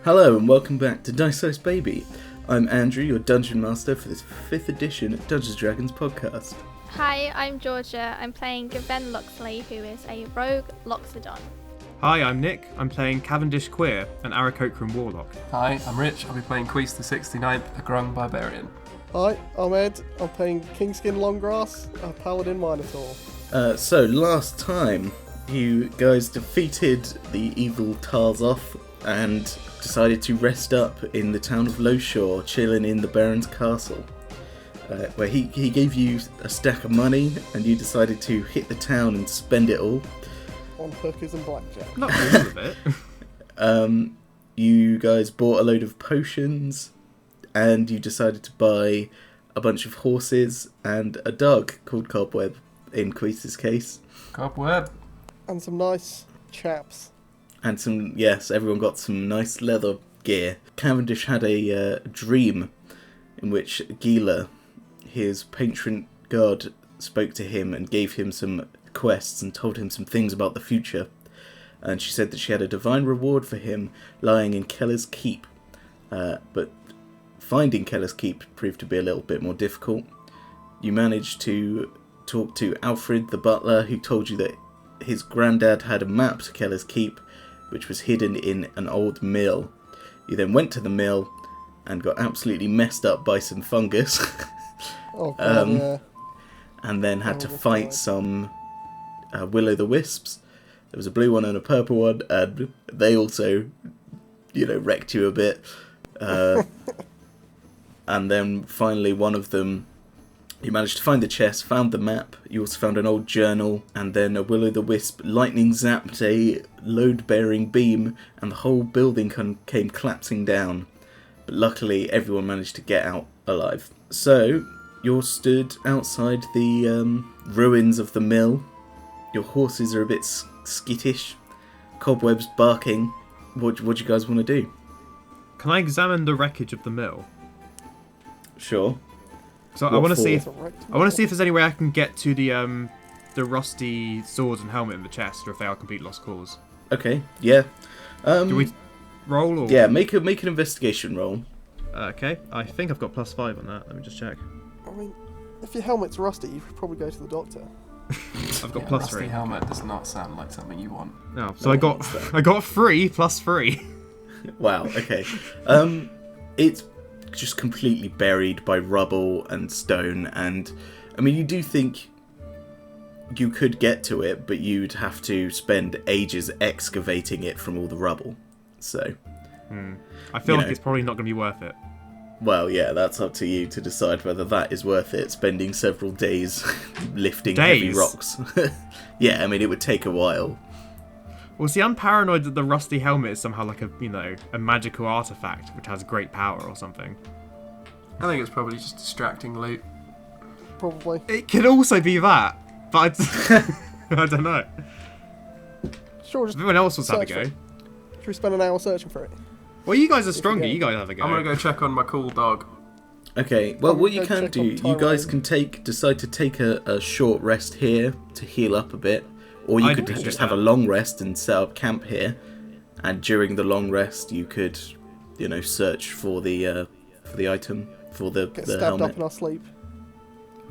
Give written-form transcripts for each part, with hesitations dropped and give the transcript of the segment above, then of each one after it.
Hello and welcome back to Dice Ice Baby. I'm Andrew, your Dungeon Master for this 5th edition Dungeons & Dragons podcast. Hi, I'm Georgia. I'm playing Gwen Loxley, who is a rogue Loxodon. Hi, I'm Nick. I'm playing Cavendish Queer, an Aarakocra warlock. Hi, I'm Rich. I'll be playing Quavendish the 69th, a Grung barbarian. Hi, I'm Ed. I'm playing Kingskin Longgrass, a paladin minotaur. So last time, you guys defeated the evil Tarzov and decided to rest up in the town of Lowshore, chilling in the Baron's castle, where he gave you a stack of money and you decided to hit the town and spend it all. On hookers and blackjack. Not all of it. You guys bought a load of potions and you decided to buy a bunch of horses and a dog called Cobweb, in Cuisses' case. Cobweb. And some nice chaps. And some, yes, everyone got some nice leather gear. Cavendish had a dream in which Gila, his patron god, spoke to him and gave him some quests and told him some things about the future. And she said that she had a divine reward for him lying in Kellers Kepp. But finding Kellers Kepp proved to be a little bit more difficult. You managed to talk to Alfred the butler, who told you that his granddad had a map to Kellers Kepp, which was hidden in an old mill. You then went to the mill and got absolutely messed up by some fungus. Oh, God, yeah. And then had to fight some will-o'-the-wisps. There was a blue one and a purple one, and they also, wrecked you a bit. And then finally one of them, you managed to find the chest, found the map, you also found an old journal, and then a will-o'-the-wisp lightning zapped a load-bearing beam, and the whole building came collapsing down. But luckily, everyone managed to get out alive. So, you're stood outside the ruins of the mill. Your horses are a bit skittish. Cobweb's barking. What do you guys want to do? Can I examine the wreckage of the mill? Sure. So I want to see if See there's any way I can get to the rusty swords and helmet in the chest, or if they are complete lost cause. Okay, yeah. Do we roll or? Yeah, make an investigation roll. Okay, I think I've got +5 on that. Let me just check. I mean, if your helmet's rusty, you should probably go to the doctor. I've got Yeah, +3. rusty helmet does not sound like something you want. No, so I got 3 +3. Wow, okay. It's just completely buried by rubble and stone, and I mean, you do think you could get to it, but you'd have to spend ages excavating it from all the rubble. So I feel like it's probably not going to be worth it. well, yeah, that's up to you to decide whether that is worth it, spending several days lifting heavy rocks. Yeah, I mean, it would take a while. Well, see, I'm paranoid that the rusty helmet is somehow like a magical artifact which has great power or something. I think it's probably just distracting loot. Probably. It could also be that, but I don't know. Sure, If just everyone else wants to have a search go. for it. Should we spend an hour searching for it? Well, you guys are stronger. go. You guys have a go. I'm gonna go check on my cool dog. Okay, well, I'm what you gonna can go do, check on you guys Tyrone. can decide to take a short rest here to heal up a bit, or you I'd could appreciate just have a that. long rest and set up camp here, and during the long rest you could, search for the item, for the Get the stabbed helmet. up in our sleep.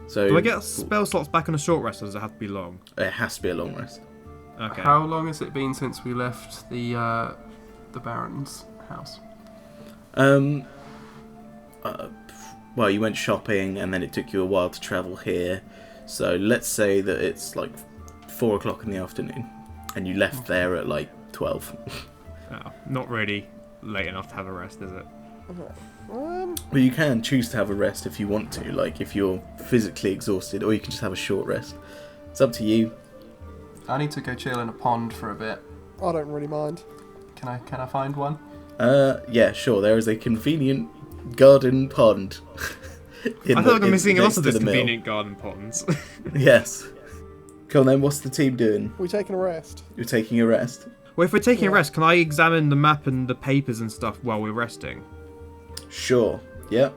So Do I get spell slots back on a short rest, or does it have to be long? it has to be a long rest. Okay. How long has it been since we left the Baron's house? Well, you went shopping, and then it took you a while to travel here. So let's say that it's like 4 o'clock in the afternoon, and you left there at like 12. Oh, not really late enough to have a rest, is it? Well, you can choose to have a rest if you want to, like if you're physically exhausted, or you can just have a short rest. It's up to you. I need to go chill in a pond for a bit. I don't really mind. Can I find one? Yeah, sure. There is a convenient garden pond. I thought we were missing lots of this those convenient garden ponds. Yes. Come on then, what's the team doing? We're taking a rest. You're taking a rest? Well, if we're taking a Yeah. rest, can I examine the map and the papers and stuff while we're resting? Sure. Yeah.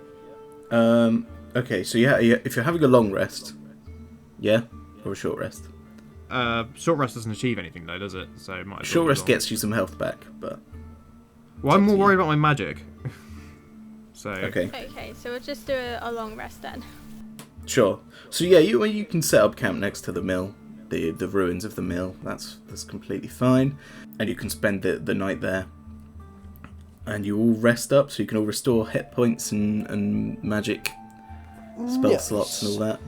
Okay, so yeah, if you're having a long rest, yeah, or a short rest. Short rest doesn't achieve anything though, does it? So it might as Short well be rest long. gets you some health back, but Well, I'm more worried about my magic. So. Okay. Okay, so we'll just do a long rest then. Sure. So yeah, you can set up camp next to the mill, the ruins of the mill. That's completely fine, and you can spend the night there. And you all rest up, so you can all restore hit points and magic spell slots and all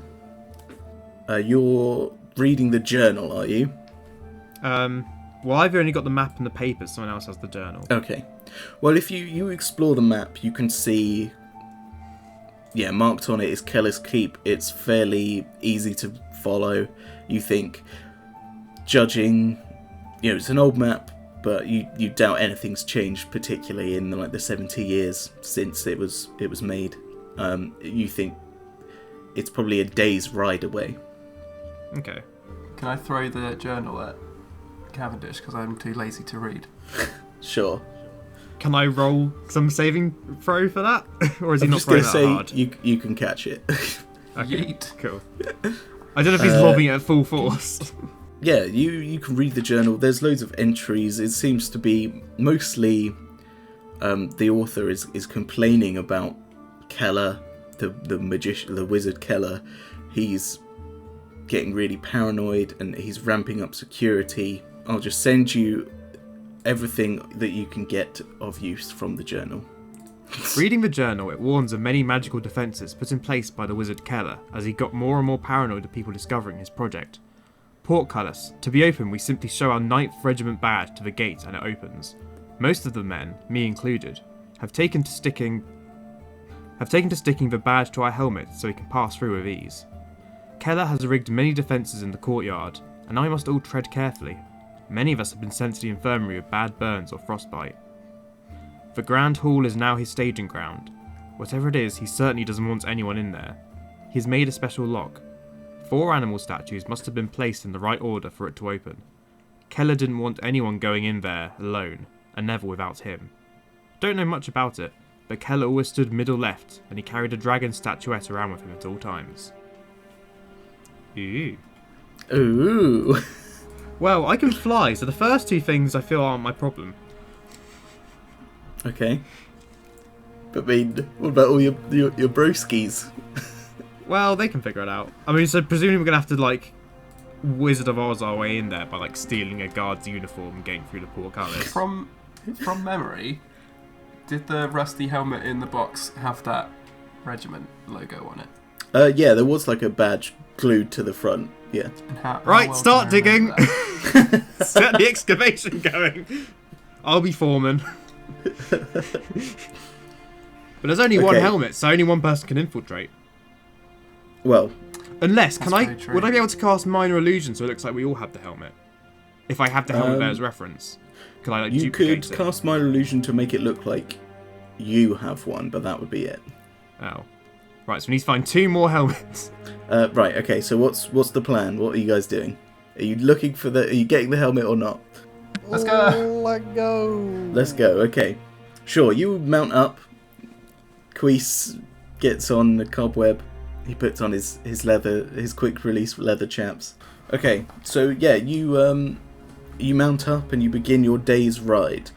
that. You're reading the journal, are you? Well, I've only got the map and the papers. Someone else has the journal. Okay. Well, if you explore the map, you can see. Yeah, marked on it is Kellers Kepp. It's fairly easy to follow. You think, judging, it's an old map, but you doubt anything's changed particularly in the 70 years since it was made. You think it's probably a day's ride away. Okay. Can I throw the journal at Cavendish because I'm too lazy to read? Sure. Can I roll some saving throw for that, or is he I'm not just going throwing to that say hard? you can catch it. Okay, Yeet. cool. I don't know if he's lobbing it at full force. Yeah, you can read the journal. There's loads of entries. It seems to be mostly the author is complaining about Keller, the magician, the wizard Keller. He's getting really paranoid and he's ramping up security. I'll just send you everything that you can get of use from the journal. Reading the journal, it warns of many magical defences put in place by the wizard Keller as he got more and more paranoid of people discovering his project. Portcullis. To be open, we simply show our 9th Regiment badge to the gate and it opens. Most of the men, me included, have taken to sticking the badge to our helmet so we can pass through with ease. Keller has rigged many defences in the courtyard, and I must all tread carefully. Many of us have been sent to the infirmary with bad burns or frostbite. The Grand Hall is now his staging ground. Whatever it is, he certainly doesn't want anyone in there. He has made a special lock. 4 animal statues must have been placed in the right order for it to open. Keller didn't want anyone going in there alone, and never without him. Don't know much about it, but Keller always stood middle left, and he carried a dragon statuette around with him at all times. Ooh. Ooh. Well, I can fly, so the first 2 things I feel aren't my problem. Okay. But what about all your broskies? Well, they can figure it out. I mean, so presumably we're going to have to, Wizard of Oz our way in there by, stealing a guard's uniform and getting through the portcullis. From memory, did the rusty helmet in the box have that regiment logo on it? Yeah, there was a badge glued to the front. Yeah. And how Right, well start do I digging! remember that? Set the excavation going! I'll be foreman. But there's only one Okay. helmet, so only one person can infiltrate. Well, Unless, That's very true. would I be able to cast Minor Illusion so it looks like we all have the helmet? If I have the helmet there as reference. Could I, you duplicate could it? cast Minor Illusion to make it look like you have one, but that would be it. Oh. Right, so we need to find 2 more helmets. Right, okay, so what's the plan? What are you guys doing? Are you looking for are you getting the helmet or not? Let's go. Let go. Let's go, okay. Sure, you mount up. Cuisses gets on the cobweb. He puts on his quick release leather chaps. Okay, so yeah, you mount up and you begin your day's ride.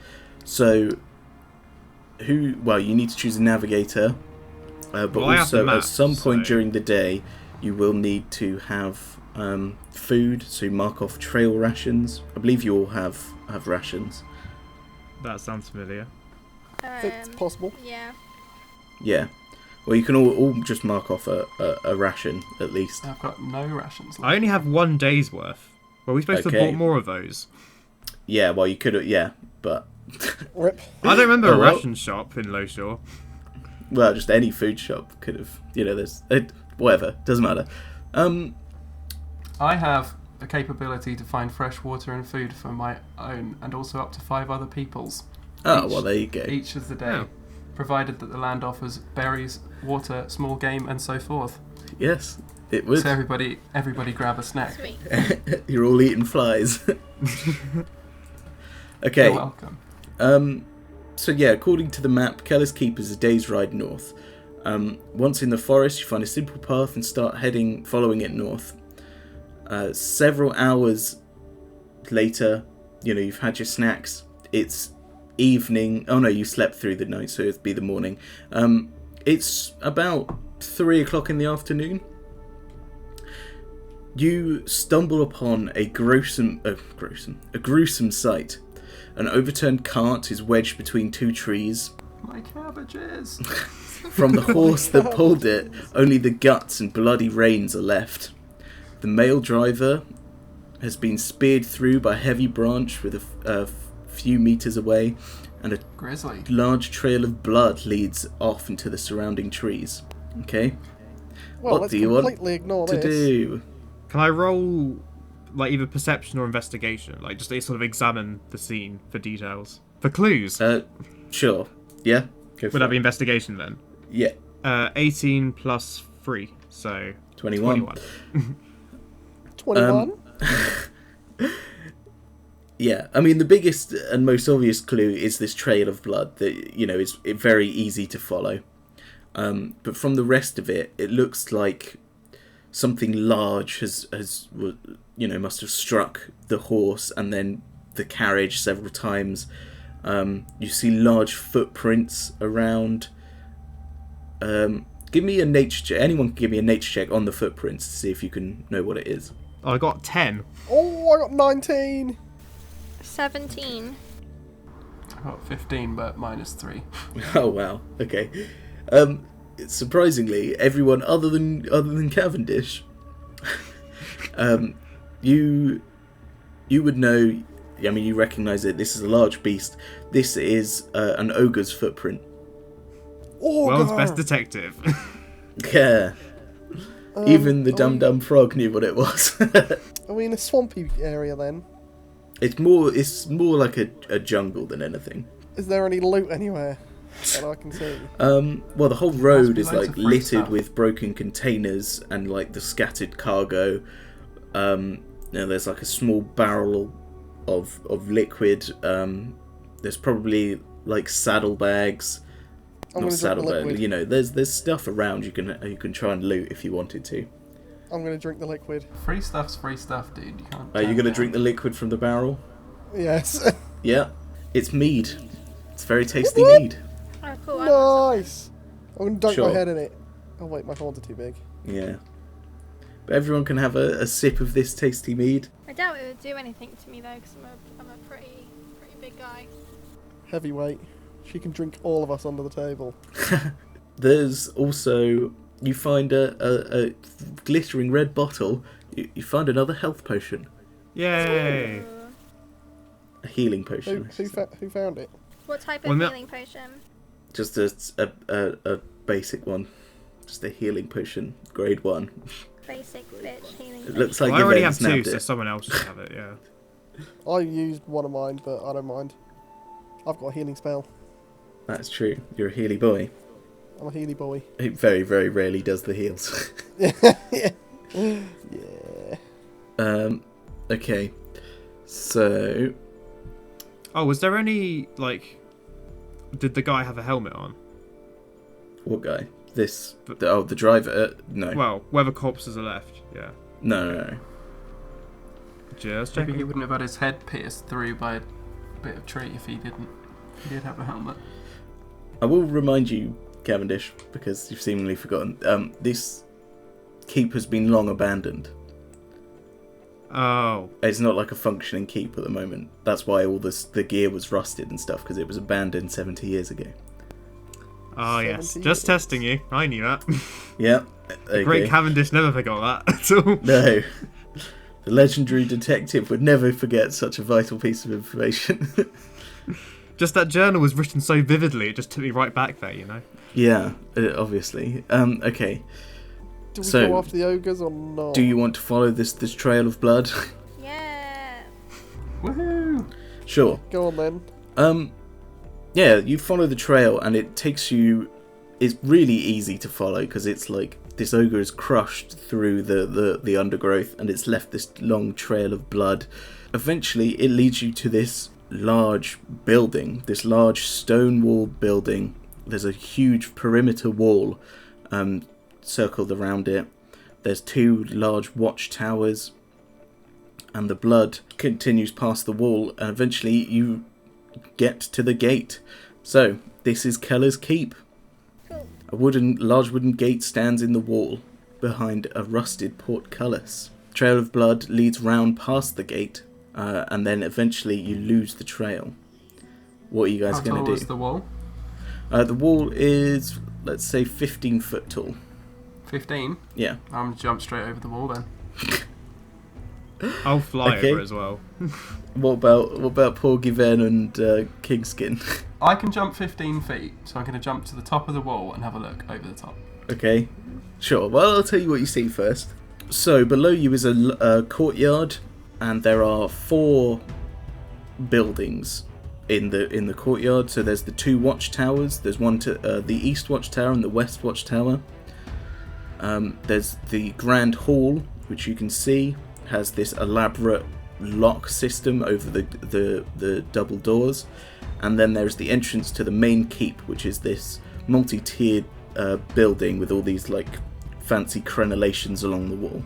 So you need to choose a navigator. But Well, I have the also map, at some point so- during the day you will need to have food, so mark off trail rations. I believe you all have rations. That sounds familiar. It's possible. Yeah. Yeah. Well, you can all just mark off a ration, at least. I've got no rations left. I only have 1 day's worth. Well, we're supposed to have Okay. bought more of those. Yeah, well, you could, yeah, but... Rip. I don't remember Oh, a well. ration shop in Lowshore. Well, just any food shop could have, there's... whatever, doesn't matter. I have a capability to find fresh water and food for my own and also up to 5 other people's. Oh, well, there you go. Each of the day, Oh. provided that the land offers berries, water, small game, and so forth. Yes, it would. So everybody grab a snack. Sweet. You're all eating flies. Okay. You're welcome. So yeah, according to the map, Kellers Kepp is a day's ride north. Once in the forest, you find a simple path and start following it north. Several hours later, you've had your snacks. It's evening. Oh no, you slept through the night, so it'd be the morning. It's about 3 o'clock in the afternoon. You stumble upon a gruesome sight. An overturned cart is wedged between two trees. My cabbages! From the horse that pulled it, only the guts and bloody reins are left. The male driver has been speared through by a heavy branch with a few meters away, and a Grizzly. large trail of blood leads off into the surrounding trees. Okay? Well, What let's do you want completely ignore to this. do? Can I roll, like, either perception or investigation? Like, just to sort of examine the scene for details. For clues? Sure. Yeah? Go for Would that it. be investigation then? Yeah. 18 plus 3, so 21. 21? Yeah, I mean, the biggest and most obvious clue is this trail of blood that, is very easy to follow. But from the rest of it, it looks like something large has must have struck the horse and then the carriage several times. You see large footprints around. Give me a nature check. Anyone can give me a nature check on the footprints to see if you can know what it is. Oh, I got 10. Oh, I got 19! 17. I got 15, but minus 3. Oh wow. Okay. Surprisingly, everyone other than Cavendish, you would know. I mean, you recognise it. This is a large beast. This is an ogre's footprint. World's best detective. Yeah. Even the dumb frog knew what it was. Are we in a swampy area then? It's more like a jungle than anything. Is there any loot anywhere that I can see? Well, the whole road is loads like of free littered stuff. with broken containers and like the scattered cargo. There's like a small barrel of liquid. There's probably like saddlebags. I'm Not going to drink the saddlebags. liquid. There's stuff around you can try and loot if you wanted to. I'm going to drink the liquid. Free stuff's free stuff, dude. You can't. Are you turn going to it drink the down. liquid from the barrel? Yes. Yeah, it's mead. It's very tasty mead. Oh, cool. I've got some. Nice! I'm going to dunk Sure. my head in it. Oh wait, my horns are too big. Yeah. But everyone can have a sip of this tasty mead. I doubt it would do anything to me though, because I'm a pretty big guy. Heavyweight. She can drink all of us under the table. There's also, you find a glittering red bottle. You find another health potion. Yay! Ooh. A healing Who, potion. who found it? What type Well, of no- healing potion? Just a basic one. Just a healing potion. Grade 1. Basic bitch healing It potion. looks like Well, I already have Yvonne's 2, nabbed so it. someone else should have it, yeah. I used one of mine, but I don't mind. I've got a healing spell. That's true. You're a healy boy. I'm a healy boy. It very, very rarely does the heals. Yeah. Okay. So, Oh, was there any, like... Did the guy have a helmet on? what guy? The driver? No. Well, where the corpses are left, yeah. No. Just Maybe he checking. wouldn't have had his head pierced through by a bit of tree if he didn't. He did have a helmet. I will remind you, Cavendish, because you've seemingly forgotten. This keep has been long abandoned. Oh. It's not like a functioning keep at the moment. That's why all the gear was rusted and stuff, because it was abandoned 70 years ago. Oh, yes. 70 Just years. testing you. I knew that. Yeah. Okay. Great Cavendish never forgot that at all. No. The legendary detective would never forget such a vital piece of information. Just that journal was written so vividly, it just took me right back there, you know? Yeah, obviously. Okay. Do we So, go after the ogres or not? Do you want to follow this trail of blood? Yeah. Woohoo! Sure. Go on then. Yeah, you follow the trail and it takes you... It's really easy to follow because it's like this ogre is crushed through the undergrowth and it's left this long trail of blood. Eventually it leads you to this large building, this large stone wall building. There's a huge perimeter wall circled around it. There's 2 large watchtowers and the blood continues past the wall and eventually you get to the gate. So, this is Keller's Keep. Cool. A large wooden gate stands in the wall behind a rusted portcullis. Trail of blood leads round past the gate, and then eventually you lose the trail. What are you guys going to do? How tall is the wall? The wall is, let's say, 15 foot tall. 15? Yeah. I'm going to jump straight over the wall then. I'll fly Okay. over as well. What about poor Given and Kingskin? I can jump 15 feet, so I'm going to jump to the top of the wall and have a look over the top. Okay, sure. Well, I'll tell you what you see first. So below you is a courtyard, and there are 4 buildings in the courtyard. So there's the 2 watchtowers. There's one to the east watchtower and the west watchtower. There's the grand hall, which you can see has this elaborate lock system over the double doors, and then there's the entrance to the main keep, which is this multi-tiered building with all these like fancy crenellations along the wall.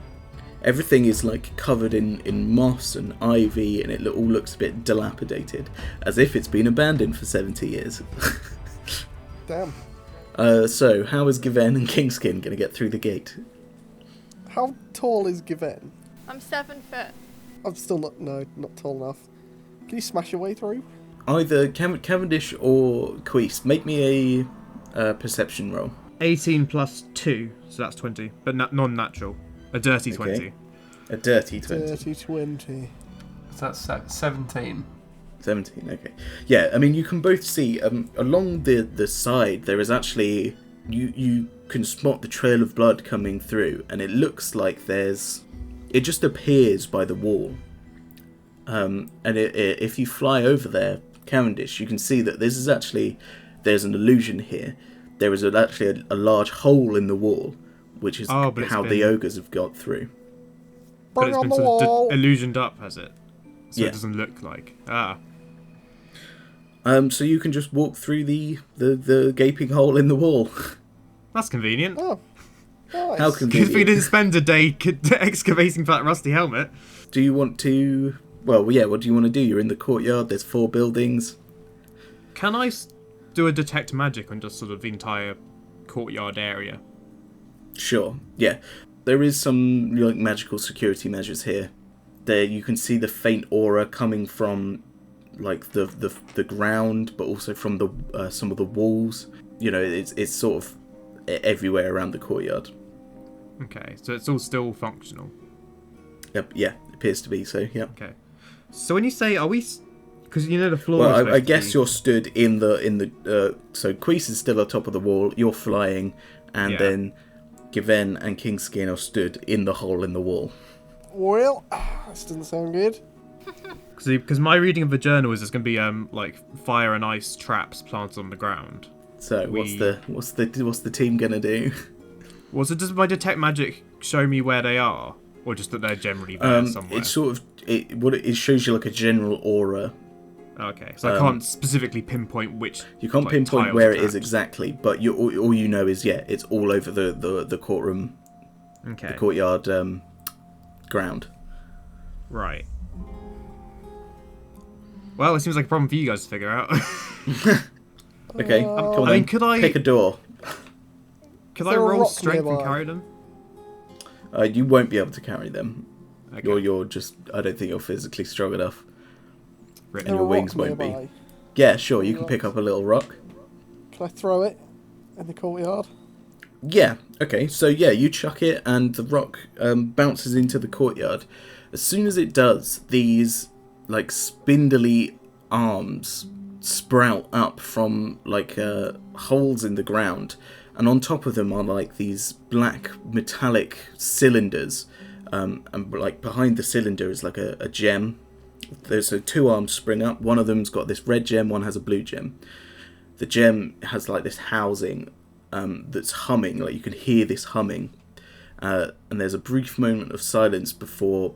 Everything is like covered in moss and ivy, and it all looks a bit dilapidated, as if it's been abandoned for 70 years. Damn. So how is Given and Kingskin going to get through the gate? How tall is Given? I'm 7 foot. I'm still not tall enough. Can you smash your way through? Either Cavendish or Cuisses, make me a perception roll. 18 plus 2, so that's 20, but non-natural. A dirty 20. Okay. A dirty 20. Dirty 20. So that's 17. 17, okay. Yeah, I mean, you can both see, along the side, there is actually, you can spot the trail of blood coming through, and it looks like it just appears by the wall. And if you fly over there, Cavendish, you can see that there's an illusion here. There is actually a large hole in the wall, which is how the ogres have got through. But it's Bring been on the sort wall. of illusioned up, has it? So Yeah. it doesn't look like. So you can just walk through the gaping hole in the wall. That's convenient. Oh, nice. How Because convenient. we didn't spend a day excavating for that rusty helmet. Do you want to... Well, yeah, what do you want to do? You're in the courtyard, there's 4 buildings. Can I do a detect magic on just sort of the entire courtyard area? Sure, yeah. There is some like magical security measures here. There you can see the faint aura coming from like the ground, but also from the some of the walls. You know, it's sort of everywhere around the courtyard. Okay, so it's all still functional. Yep, yeah, appears to be so. Yeah. Okay. So when you say, are we? Because you know the floor. Well, is I supposed to guess be- you're stood in the. So Quavendish is still on top of the wall. You're flying, and Yeah. then Given and Kingskin are stood in the hole in the wall. Well, this doesn't sound good. Because my reading of the journal is there's going to be like fire and ice traps planted on the ground. So what's the team gonna do? Well, so does my detect magic show me where they are, or just that they're generally there somewhere? It's sort of it shows you like a general aura. Okay, so I can't specifically pinpoint which. You can't like, pinpoint tiles where are it is trapped. exactly, but all you know is it's all over the courtroom, Okay. the courtyard ground. Right. Well, it seems like a problem for you guys to figure out. Okay, come on. I mean, then. could I- pick a door? Could Is I there a roll rock strength and nearby? carry them? You won't be able to carry them. Okay. You're just. I don't think you're physically strong enough. Written. And your There are wings rocks won't be. nearby. Yeah, sure. You can pick up a little rock. Can I throw it in the courtyard? Yeah. Okay. So yeah, you chuck it, and the rock bounces into the courtyard. As soon as it does, these like spindly arms sprout up from like holes in the ground, and on top of them are like these black metallic cylinders, and like behind the cylinder is like a gem. There's 2 arms spring up. One of them's got this red gem, one has a blue gem. The gem has like this housing that's humming, like you can hear this humming, and there's a brief moment of silence before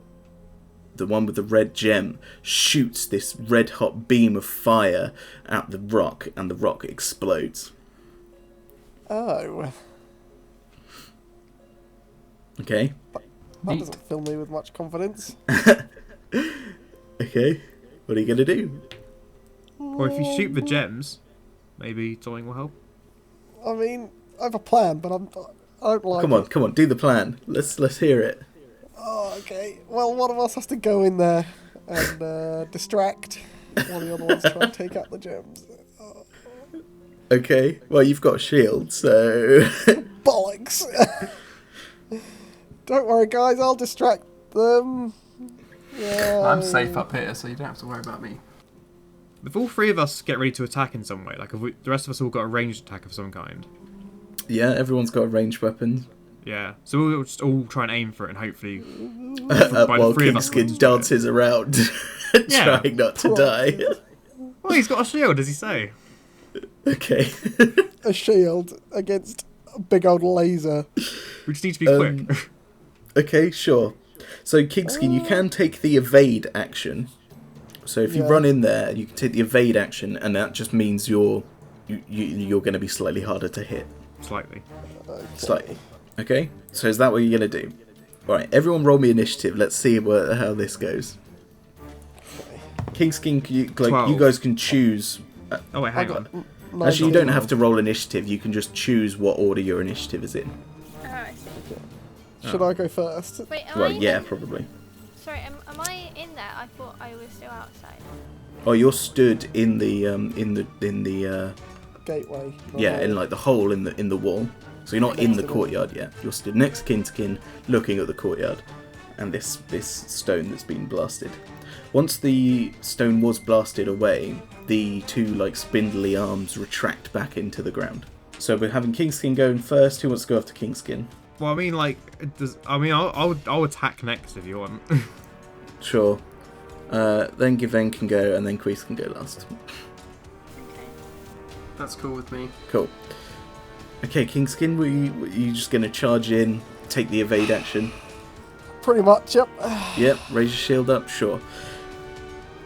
the one with the red gem shoots this red hot beam of fire at the rock, and the rock explodes. Oh, Okay. that Neat. doesn't fill me with much confidence. Okay. What are you gonna do? Or if you shoot the gems, maybe something will help. I mean, I have a plan, but I don't like it. Come on, do the plan. Let's hear it. Oh, okay. Well, one of us has to go in there and distract one of the other ones trying to take out the gems. Okay, well, you've got a shield, so... Bollocks! Don't worry, guys, I'll distract them. Yeah. I'm safe up here, so you don't have to worry about me. If all three of us get ready to attack in some way, like if the rest of us all got a ranged attack of some kind. Yeah, everyone's got a ranged weapon. Yeah, so we'll just all try and aim for it and hopefully... While Kingskin dances around, trying not to die. Well, he's got a shield, does he say? Okay. A shield against a big old laser. We just need to be quick. Okay, sure. So, Kingskin, you can take the evade action. So if you run in there, you can take the evade action, and that just means you're going to be slightly harder to hit. Slightly. Slightly. Okay? So is that what you're going to do? Right, everyone roll me initiative. Let's see how this goes. Kingskin, you guys can choose... Oh, wait, hang on. Actually, you don't have to roll initiative. You can just choose what order your initiative is in. Oh, I see. Should I go first? Wait, Well, yeah, probably. Sorry, am I in there? I thought I was still outside. Oh, you're stood in the Gateway. yeah, in like the hole in the wall. So you're not in the courtyard yet. You're stood next to Kingskin, looking at the courtyard, and this stone that's been blasted. Once the stone was blasted away, the two like spindly arms retract back into the ground. So we're having Kingskin going first. Who wants to go after Kingskin? Well, I mean, like, I'll attack next if you want. Sure. Then Given can go, and then Quavendish can go last. That's cool with me. Cool. Okay, Kingskin, were you just going to charge in, take the evade action? Pretty much, yep. Yep, raise your shield up, sure.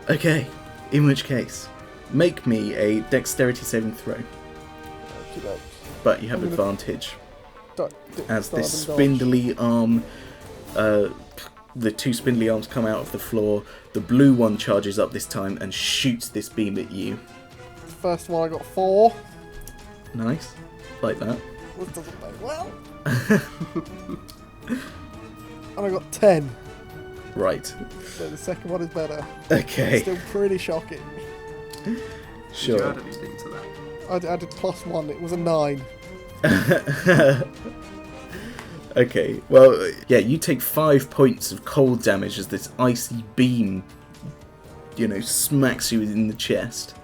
Okay, in which case, make me a dexterity saving throw. Okey-doke. But you have advantage. As Start this and dodge. spindly arm, the two spindly arms come out of the floor. The blue one charges up this time and shoots this beam at you. First one I got 4. Nice, like that. This doesn't make well. And I got 10. Right. So the second one is better. Okay. Still pretty shocking. Did you Sure. add anything to that? I added +1. It was a 9. Okay, well, yeah, you take 5 points of cold damage as this icy beam, smacks you in the chest.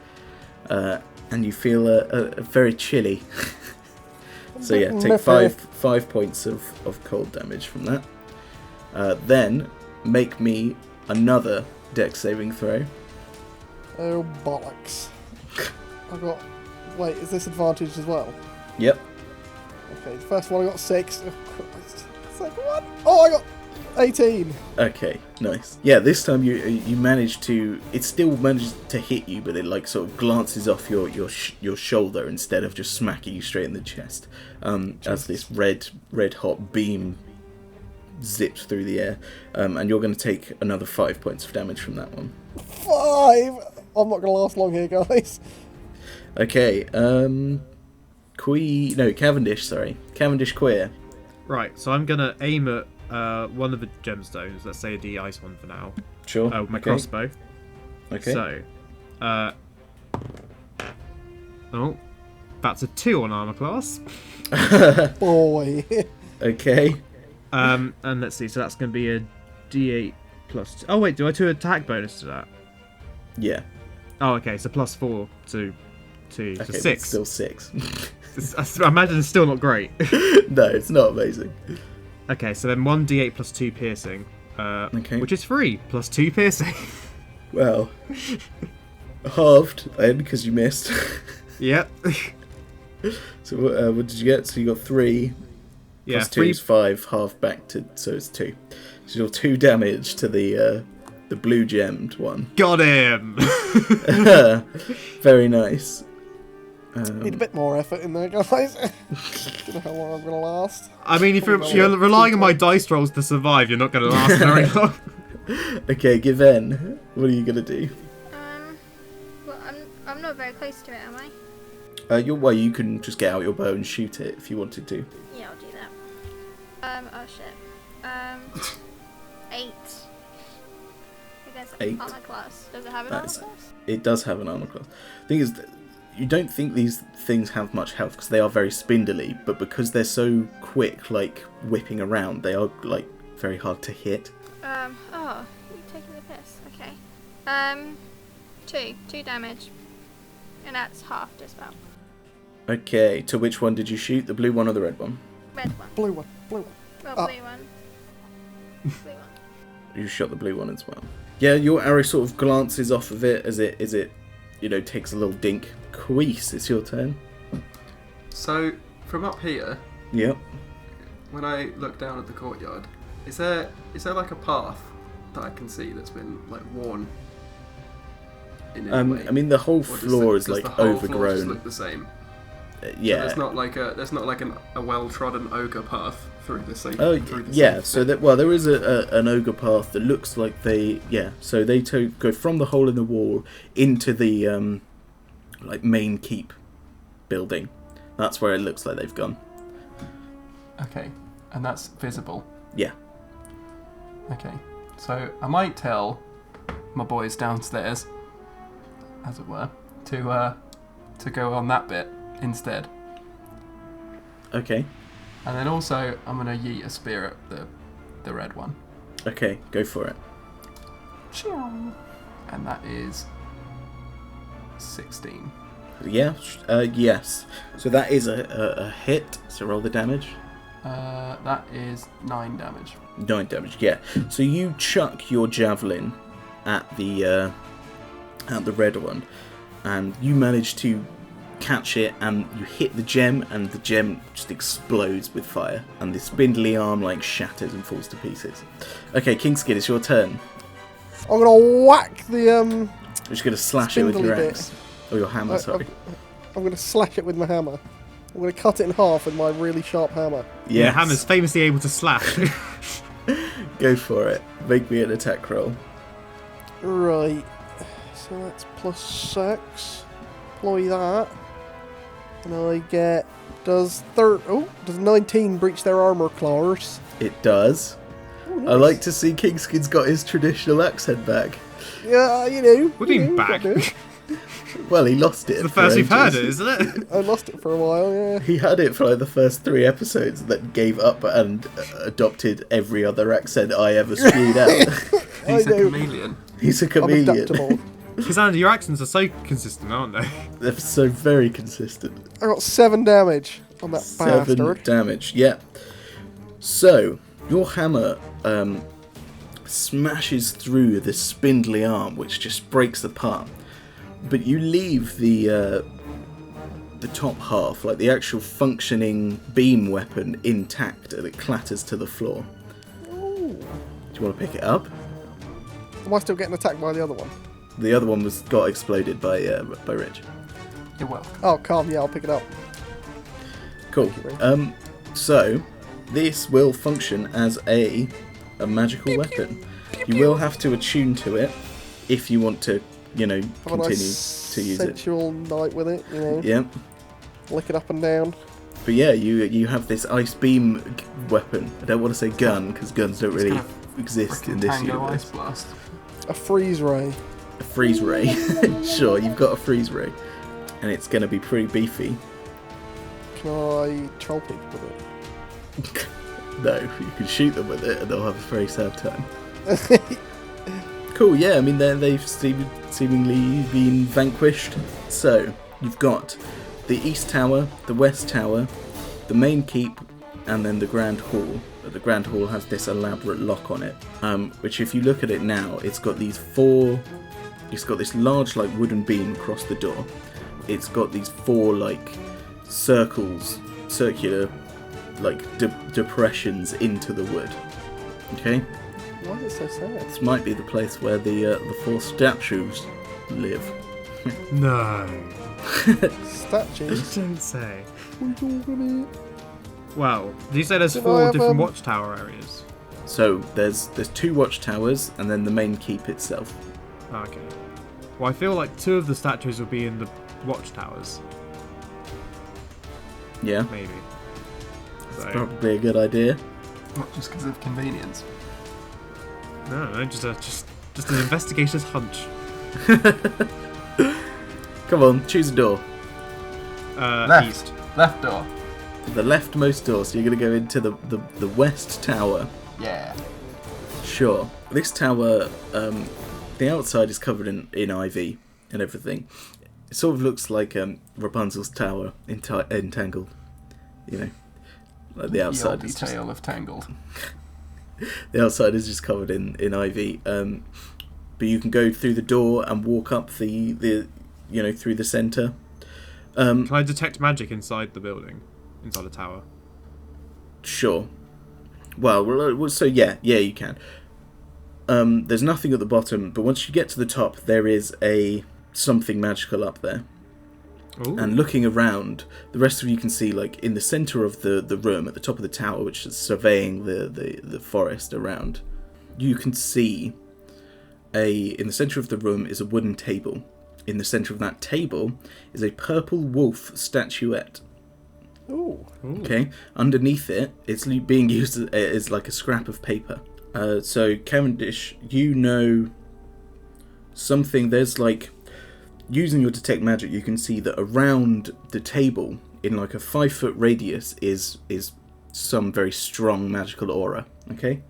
And you feel a very chilly. So yeah, take 5 points of cold damage from that. Then make me another dex saving throw. Oh, bollocks. I got... Wait, is this advantage as well? Yep. Okay, the first one I got 6. Oh, Christ. Second one? Oh, I got 18. Okay, nice. Yeah, this time you manage to... It still manages to hit you, but it like sort of glances off your shoulder instead of just smacking you straight in the chest. As this red hot beam zips through the air. And you're going to take another 5 points of damage from that one. 5! I'm not going to last long here, guys. Okay, Cavendish, sorry. Cavendish Queer. Right, so I'm going to aim at one of the gemstones. Let's say the ice one for now. Sure. My crossbow. Okay. So, that's a 2 on armor class. Boy. Okay. And let's see, so that's going to be a D8 plus 2. Oh wait, do I do attack bonus to that? Yeah. Oh, okay, so +4 to Okay, so but 6. still 6. I imagine it's still not great. No, it's not amazing. Okay, so then 1d8 plus 2 piercing, Okay. which is 3 plus 2 piercing. Well, halved then because you missed. Yep. So what did you get? So you got 3. Yeah, Plus 2 3. is 5. Half back to so it's 2. So you're 2 damage to the blue gemmed one. Got him. Very nice. Need a bit more effort in there, guys. Don't know how long I'm going to last. I mean, if you're relying on my dice rolls to survive, you're not going to last very long. Okay, Given, what are you gonna do? Well, I'm not very close to it, am I? You can just get out your bow and shoot it if you wanted to. Yeah, I'll do that. Oh shit. 8. I guess 8. armor class. Does it have an That's- armor class? It does have an armor class. The thing is, that you don't think these things have much health because they are very spindly, but because they're so quick, like whipping around, they are like very hard to hit. Oh, you're taking the piss. Okay. 2 damage, and that's half dispel. Okay, to which one did you shoot? The blue one or the red one? Red one. Blue one. Blue one. Well, blue one. Blue one. You shot the blue one as well. Yeah, your arrow sort of glances off of it as it takes a little dink. Cuisses, it's your turn. So, from up here, Yep. when I look down at the courtyard, is there like a path that I can see that's been like worn in any way? I mean, the whole Or does floor is does like the whole floor just overgrown. look the same? Yeah. So there's not like a well-trodden ogre path through the same. Oh through the yeah, same so bit. there is an ogre path that looks like so they go from the hole in the wall into the like main keep building. That's where it looks like they've gone. Okay, and that's visible. Yeah. Okay, so I might tell my boys downstairs, as it were, to go on that bit instead. Okay. And then also, I'm gonna yeet a spear at the red one. Okay, go for it. And that is 16. Yeah. Yes. So that is a hit. So roll the damage. That is 9 damage. 9 damage. Yeah. So you chuck your javelin at the red one, and you manage to catch it, and you hit the gem, and the gem just explodes with fire, and the spindly arm like shatters and falls to pieces. Okay, Kingskin, it's your turn. I'm gonna whack the You're just gonna slash it with your Spindly axe or your hammer. Sorry. I'm gonna slash it with my hammer. I'm gonna cut it in half with my really sharp hammer. Yeah, Yes. Hammer's famously able to slash. Go for it. Make me an attack roll. Right. So that's +6. Employ that. And I get... Does 19 breach their armor class? It does. Oh, I like to see Kingskin's got his traditional accent back. Yeah, you know. What do you mean know, back? gotta do it. Well, he lost it. It's the for first we've heard it, ages. isn't it? I lost it for a while, yeah. He had it for like the first 3 episodes, then gave up and adopted every other accent I ever spewed out. He's I a know. chameleon. He's a I'm chameleon. adaptable. Because Andy, your accents are so consistent, aren't they? They're so very consistent. I got 7 damage on that 7 bastard. damage, yeah. So, your hammer smashes through the spindly arm, which just breaks apart. But you leave the top half, like the actual functioning beam weapon, intact, and it clatters to the floor. Ooh. Do you want to pick it up? Am I still getting attacked by the other one? The other one got exploded by Rich. You're welcome. Oh, calm, yeah, I'll pick it up. Cool. Thank you, Rich. So this will function as a magical weapon. You will have to attune to it if you want to, Have a continue nice to use it. sensual night with it, you know. Yeah. Lick it up and down. But yeah, you have this ice beam weapon. I don't want to say gun because guns don't really kind exist in Frickin' this Tango Ice universe. Blast. A freeze ray. A freeze ray. Sure, you've got a freeze ray, and it's going to be pretty beefy. Can I troll people with it? No, you can shoot them with it, and they'll have a very sad time. Cool. Yeah, I mean they've seemingly been vanquished. So you've got the East Tower, the West Tower, the main keep, and then the Grand Hall. The Grand Hall has this elaborate lock on it, which if you look at it now, it's got these it's got this large like wooden beam across the door. It's got these 4 like circular like depressions into the wood. Okay, Why is it so sad? this might be the place where the 4 statues live. No. Statues? Don't say. What are you talking about? Well, did you say there's Did I 4 have, different watchtower areas? So there's 2 watchtowers and then the main keep itself. Oh, okay. Well, I feel like 2 of the statues will be in the watchtowers. Yeah, Maybe. So, probably a good idea. Not just because of convenience. no, just an investigator's hunch. Come on, choose a door. Left. East. Left door. The leftmost door, so you're going to go into the west tower. Yeah. Sure. This tower, the outside is covered in ivy and everything. It sort of looks like Rapunzel's tower entangled. You know, like the outside The is just, tale of Tangled. the outside is just covered in ivy. But you can go through the door and walk up the through the centre. Can I detect magic inside the building? Inside the tower? Sure. Well, so yeah, you can. There's nothing at the bottom, but once you get to the top, there is something magical up there. Ooh. And looking around, the rest of you can see, like, in the centre of the room, at the top of the tower, which is surveying the forest around, you can see in the centre of the room is a wooden table. In the centre of that table is a purple wolf statuette. Ooh. Okay, underneath it, it's being used as like a scrap of paper. So Cavendish, you know something. There's like, using your detect magic, you can see that around the table, in like a 5-foot radius, is some very strong magical aura. Okay,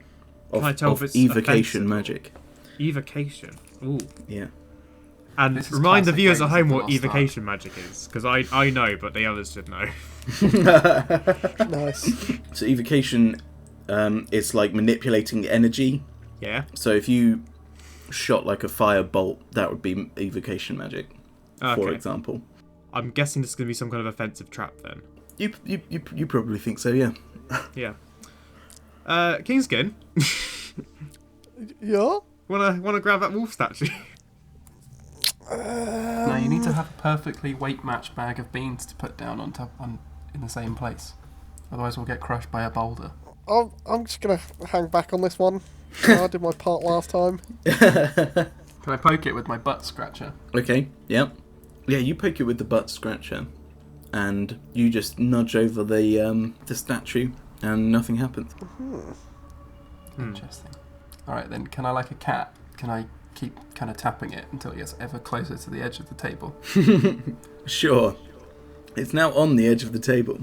Can I tell if it's evocation offensive? magic. Evocation. Ooh. Yeah. And This is remind the classic viewers at Raiders home of the what Lost evocation magic is, because I know, but the others should know. Nice. So evocation, it's like manipulating energy. Yeah. So if you shot like a fire bolt, that would be evocation magic, for Okay. example. I'm guessing this is going to be some kind of offensive trap then. You probably think so, yeah. Yeah. Kingskin, Yeah? wanna grab that wolf statue? No, you need to have a perfectly weight-matched bag of beans to put down in the same place. Otherwise, we'll get crushed by a boulder. I'm just going to hang back on this one. I did my part last time. Can I poke it with my butt scratcher? Okay, yeah. Yeah, you poke it with the butt scratcher, and you just nudge over the statue, and nothing happens. Interesting. Alright then, can I, like a cat, can I keep kind of tapping it until it gets ever closer to the edge of the table? Sure. It's now on the edge of the table.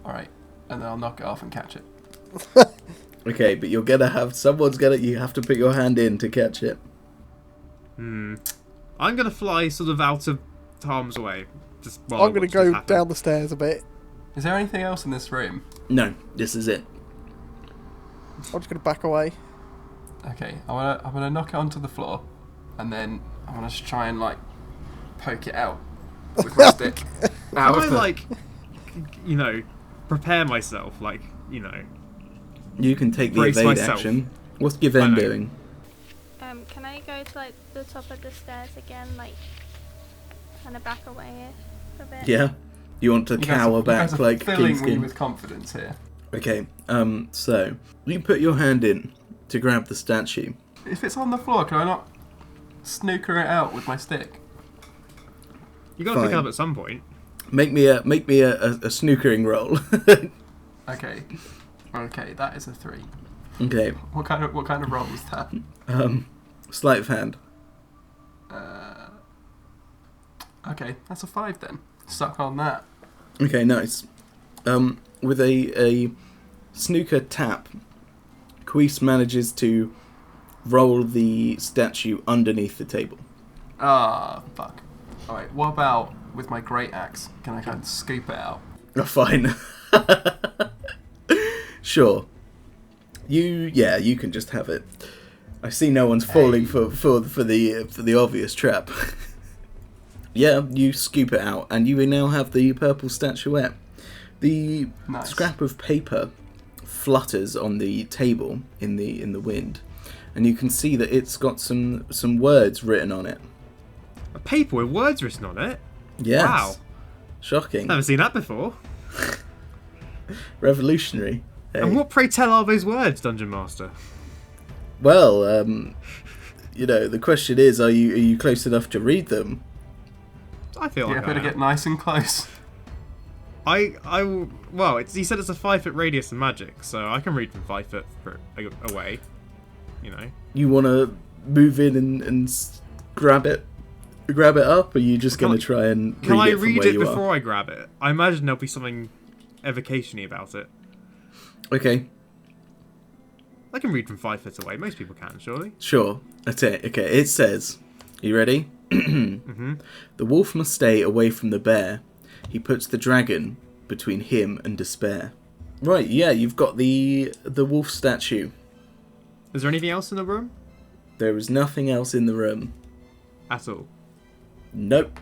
Alright, and then I'll knock it off and catch it. Okay, but you have to put your hand in to catch it. I'm gonna fly sort of out of harm's way. Just while I'm going to I watch this go happen. down the stairs a bit. Is there anything else in this room? No, this is it. I'm just going to back away. Okay, I'm gonna knock it onto the floor, and then I'm gonna just try and like poke it out with my stick. Out Can I of the... like, prepare myself? Like, You can take the Brace evade myself. action. What's I Given know. doing? Can I go to like the top of the stairs again, like kind of back away a bit? Yeah? You want to You guys cower are back like filling me Kingskin? with confidence here. Okay, so you put your hand in to grab the statue. If it's on the floor, can I not snooker it out with my stick? You got to pick it Fine. up at some point. Make me a snookering roll. Okay, that is a 3. Okay, What kind of roll is that? sleight of hand. Okay, that's a 5 then. Suck on that. Okay, nice. With a snooker tap, Cuisses manages to roll the statue underneath the table. Ah, fuck. Alright, what about with my great axe? Can I kind of scoop it out? Oh, fine. Sure. You can just have it. I see no one's falling for the obvious trap. Yeah, you scoop it out, and you now have the purple statuette. The Nice. scrap of paper flutters on the table in the wind, and you can see that it's got some words written on it. A paper with words written on it. Yes. Wow. Shocking. Never seen that before. Revolutionary. Hey. And what, pray tell, are those words, Dungeon Master? Well, the question is, are you close enough to read them? I feel Yeah, like better I get am. nice and close. Well, he said it's a 5 foot radius in magic, so I can read from 5 foot away. You know. You want to move in and grab it up, or are you just Can going I- to try and Can I read it from read where it you before are? I grab it? I imagine there'll be something evocation-y about it. Okay, I can read from 5 foot away. Most people can, surely. sure. That's it. Okay, it says, you ready? Mm-hmm. The wolf must stay away from the bear. He puts the dragon between him and despair. Right, yeah, you've got the wolf statue. Is there anything else in the room? There is nothing else in the room. At all? Nope.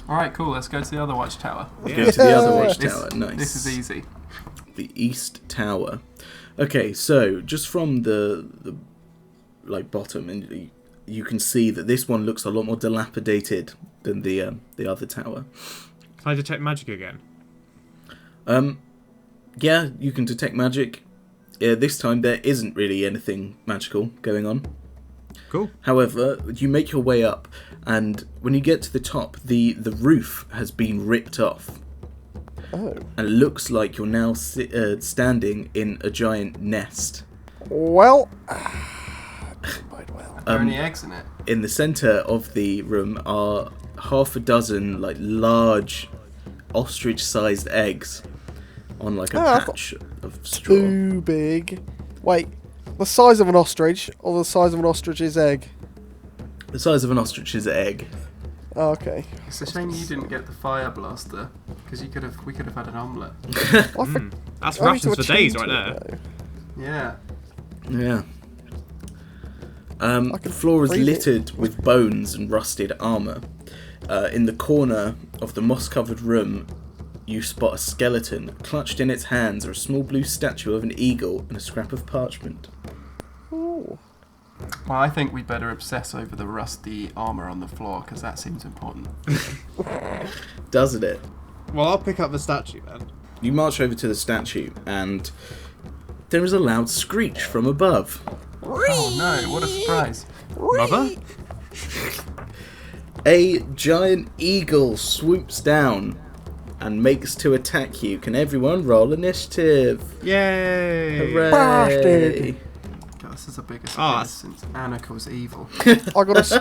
Alright, cool, let's go to the other watchtower. Let's go to the other Yeah. watchtower. Nice. This is easy. The East Tower. Okay, so just from the like bottom, and you can see that this one looks a lot more dilapidated than the other tower. Can I detect magic again? Yeah, you can detect magic. This time there isn't really anything magical going on. Cool. However, you make your way up, and when you get to the top, the roof has been ripped off. Oh. And it looks like you're now standing in a giant nest. Well. Quite well. Are there any eggs in it? In the centre of the room are half a dozen like large ostrich-sized eggs on like a I patch of straw. Too big. Wait, the size of an ostrich or the size of an ostrich's egg? The size of an ostrich's egg. Oh, okay. It's a shame you didn't get the fire blaster, because we could have had an omelette. I for- That's I need to rations for days attune right to there. it, Yeah. Yeah. I The can floor is breathe it. littered with bones and rusted armour. In the corner of the moss-covered room, you spot a skeleton. Clutched in its hands are a small blue statue of an eagle and a scrap of parchment. though. Ooh. Well, I think we better obsess over the rusty armour on the floor, because that seems important. Doesn't it? Well, I'll pick up the statue then. You march over to the statue, and there is a loud screech from above. Oh no, what a surprise. Mother? A giant eagle swoops down and makes to attack you. Can everyone roll initiative? Yay! Hooray! Bastard. God, this is the biggest Ah. surprise since Anarcha's evil. I got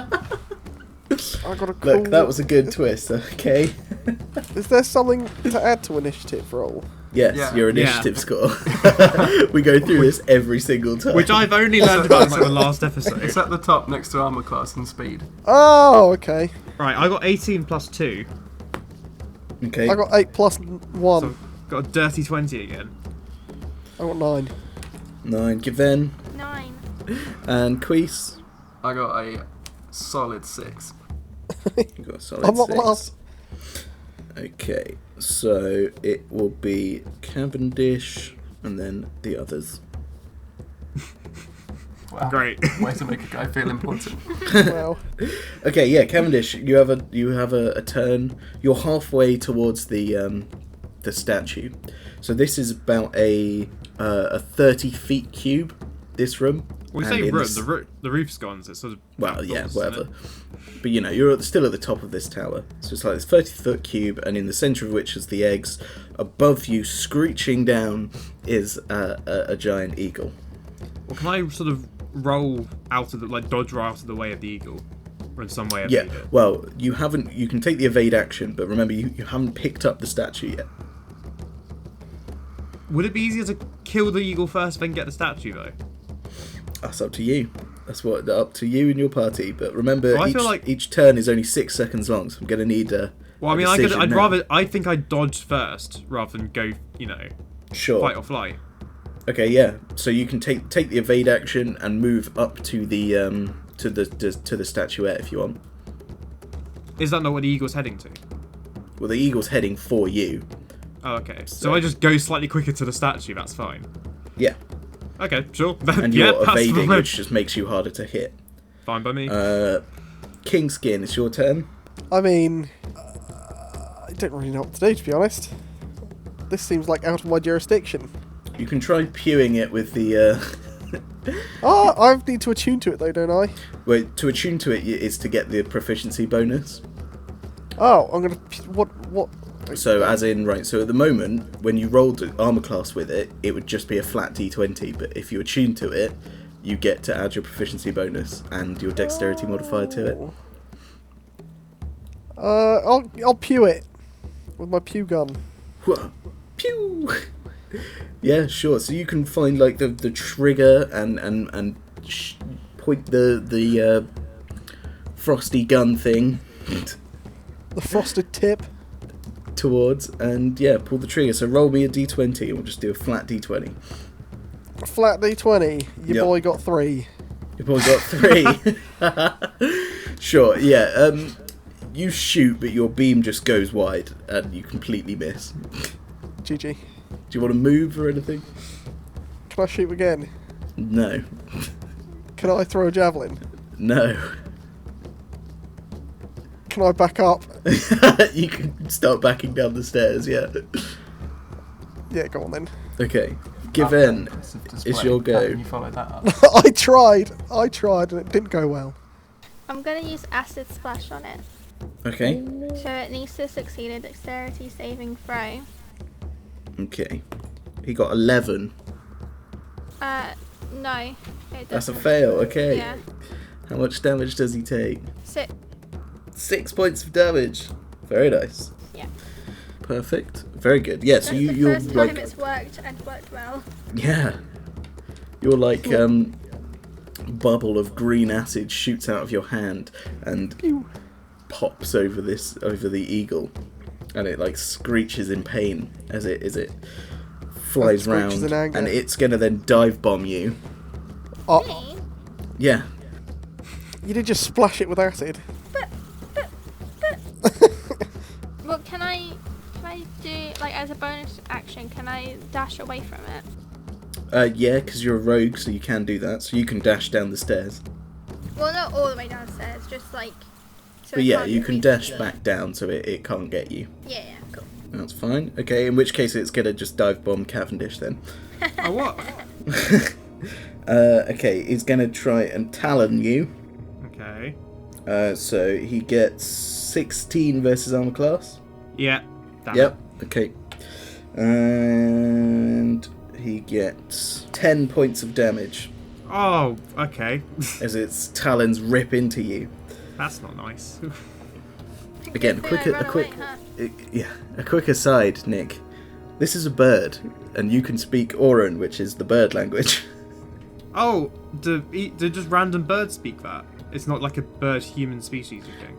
I got a cool. Look, that was a good twist, okay? Is there something to add to initiative roll? Yes, Yeah. your initiative score. We go through this every single time. Which I've only learned about in the last episode. It's at the top next to armour class and speed. Oh, okay. Right, I got 18 plus 2. Okay. I got 8 plus 1. So got a dirty 20 again. I got 9. 9. Given. 9. And Queese. I got a solid 6. You got a solid I'm not 6. last. Okay, so it will be Cavendish and then the others. Wow. Great. Way to make a guy feel important. Well, Okay, yeah, Cavendish, you have a turn. You're halfway towards the statue. So this is about a 30 feet cube. This room. We And say in room, this- the roof's gone, so it's sort of... Well, yeah, outdoors, whatever. isn't it? But you're still at the top of this tower. So it's like this 30-foot cube, and in the centre of which is the eggs. Above you, screeching down, is a giant eagle. Well, can I sort of roll out of the... like, dodge right out of the way of the eagle? Or in some way Yeah, evade it? well, you haven't. You can take the evade action, but remember, you haven't picked up the statue yet. Would it be easier to kill the eagle first, then get the statue, though? That's up to you. That's up to you and your party. But remember, Well, I feel like- each turn is only 6 seconds long, so I'm going to need a. Well, I a mean, decision I'd now. rather... I think I'd dodge first, rather than go, Sure. fight or flight. Okay, yeah. So you can take the evade action and move up to the to the statuette if you want. Is that not where the eagle's heading to? Well, the eagle's heading for you. Oh, okay. So I just go slightly quicker to the statue, that's fine. Yeah, Okay, sure. and yeah, you're that's evading, fine. which just makes you harder to hit. Fine by me. Kingskin, it's your turn. I mean, I don't really know what to do, to be honest. This seems like out of my jurisdiction. You can try pewing it with the. Oh, I need to attune to it though, don't I? Well, to attune to it is to get the proficiency bonus. Oh, I'm gonna. What? So as in, right, so at the moment, when you rolled armor class with it, it would just be a flat d20, but if you attune to it, you get to add your proficiency bonus and your dexterity modifier to it. I'll pew it with my pew gun. Whoa. Pew! Yeah, sure. So you can find like the trigger and point the frosty gun thing The frosted tip. towards, and yeah, pull the trigger. So roll me a d20, and we'll just do a flat d20. Flat d20. Your Yep. boy got 3. Your boy got 3. Sure, yeah. You shoot, but your beam just goes wide, and you completely miss. GG. Do you want to move or anything? Can I shoot again? No. Can I throw a javelin? No. Can I back up? You can start backing down the stairs, yeah. Yeah, go on then. Okay. Give in. It's your go. How can you follow that up? I tried, and it didn't go well. I'm gonna use acid splash on it. Okay. So it needs to succeed a dexterity saving throw. Okay. He got 11. No. It That's a doesn't. fail, okay. Yeah. How much damage does he take? 6. 6 points of damage. Very nice. Yeah. Perfect. Very good. Yeah, so That's the you're first like... time it's worked and worked well. Yeah. You're like, bubble of green acid shoots out of your hand and Pew. pops over the eagle. And it like screeches in pain as it flies Screeches round. in anger. And it's gonna then dive bomb you. Oh, Me? Yeah. you did just splash it with acid. Well, can I do, like, as a bonus action, can I dash away from it? Yeah, because you're a rogue, so you can do that. So you can dash down the stairs. Well, not all the way downstairs, just like... So But it yeah, can't you get can me. dash back down so it can't get you. Yeah, cool. That's fine. Okay, in which case it's going to just dive bomb Cavendish then. Oh, what? Okay, he's going to try and talon you. Okay. So he gets 16 versus armor class. Yeah. Damn Yep, okay. And he gets 10 points of damage it. Oh, okay. as its talons rip into you. That's not nice. Again, Good thing I run away, huh? a quick aside, Nick. This is a bird, and you can speak Auran, which is the bird language. Oh, do just random birds speak that? It's not like a bird-human species, you think?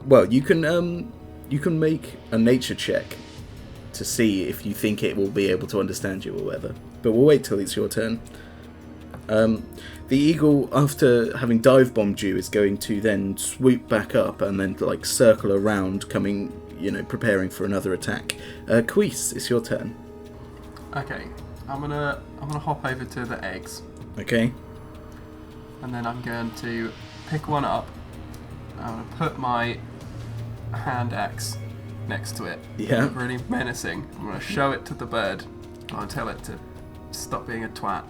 Well, you can make a nature check to see if you think it will be able to understand you or whatever. But we'll wait till it's your turn. The eagle, after having dive bombed you, is going to then swoop back up and then like circle around, coming, preparing for another attack. Cuisses, it's your turn. Okay, I'm gonna hop over to the eggs, Okay. and then I'm going to pick one up. I'm gonna put my hand axe next to it. Yeah. Really menacing. I'm gonna show it to the bird. I'm gonna tell it to stop being a twat.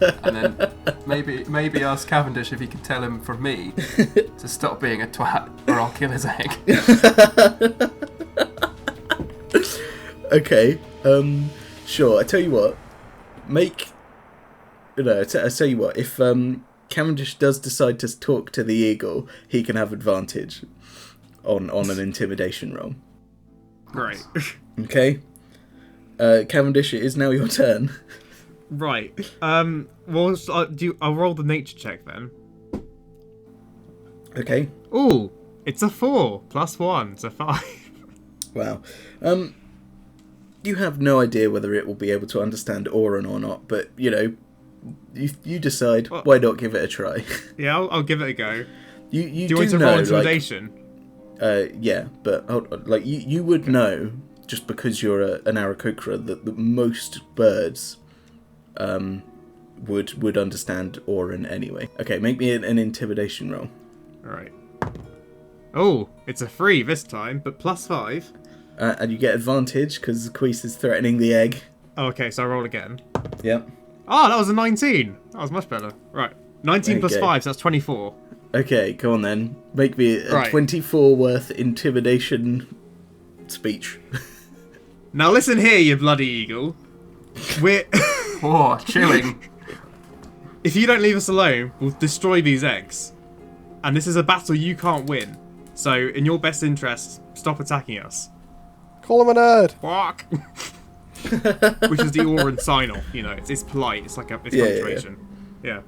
And then maybe ask Cavendish if he can tell him from me to stop being a twat, or I'll kill his egg. Okay. Sure. I tell you what. I tell you what. If Cavendish does decide to talk to the eagle, he can have advantage on an intimidation roll. Great. Okay. Cavendish, it is now your turn. Right. Well, I'll roll the nature check then. Okay. Ooh, it's a 4 plus 1, so 5. Wow. You have no idea whether it will be able to understand Auran or not, but you decide. Well, why not give it a try? Yeah, I'll give it a go. You Do you want to know, roll like, intimidation? yeah, but you would know just because you're an Aarakocra that most birds would understand Auran anyway. Okay, make me an intimidation roll. Alright. Oh, it's a 3 this time, but plus 5. And you get advantage because Cuisses is threatening the egg. Oh, okay, so I roll again. Yep. Oh, that was a 19. That was much better. Right. 19 There plus you go. 5, so that's 24. Okay, go on then. Make me a Right. 24 worth intimidation speech. Now listen here, you bloody eagle. We're... Oh, chilling. If you don't leave us alone, we'll destroy these eggs. And this is a battle you can't win. So, in your best interest, stop attacking us. Call him a nerd. Fuck! Which is the Oran sign-off, you know. It's polite. It's like a punctuation. Yeah.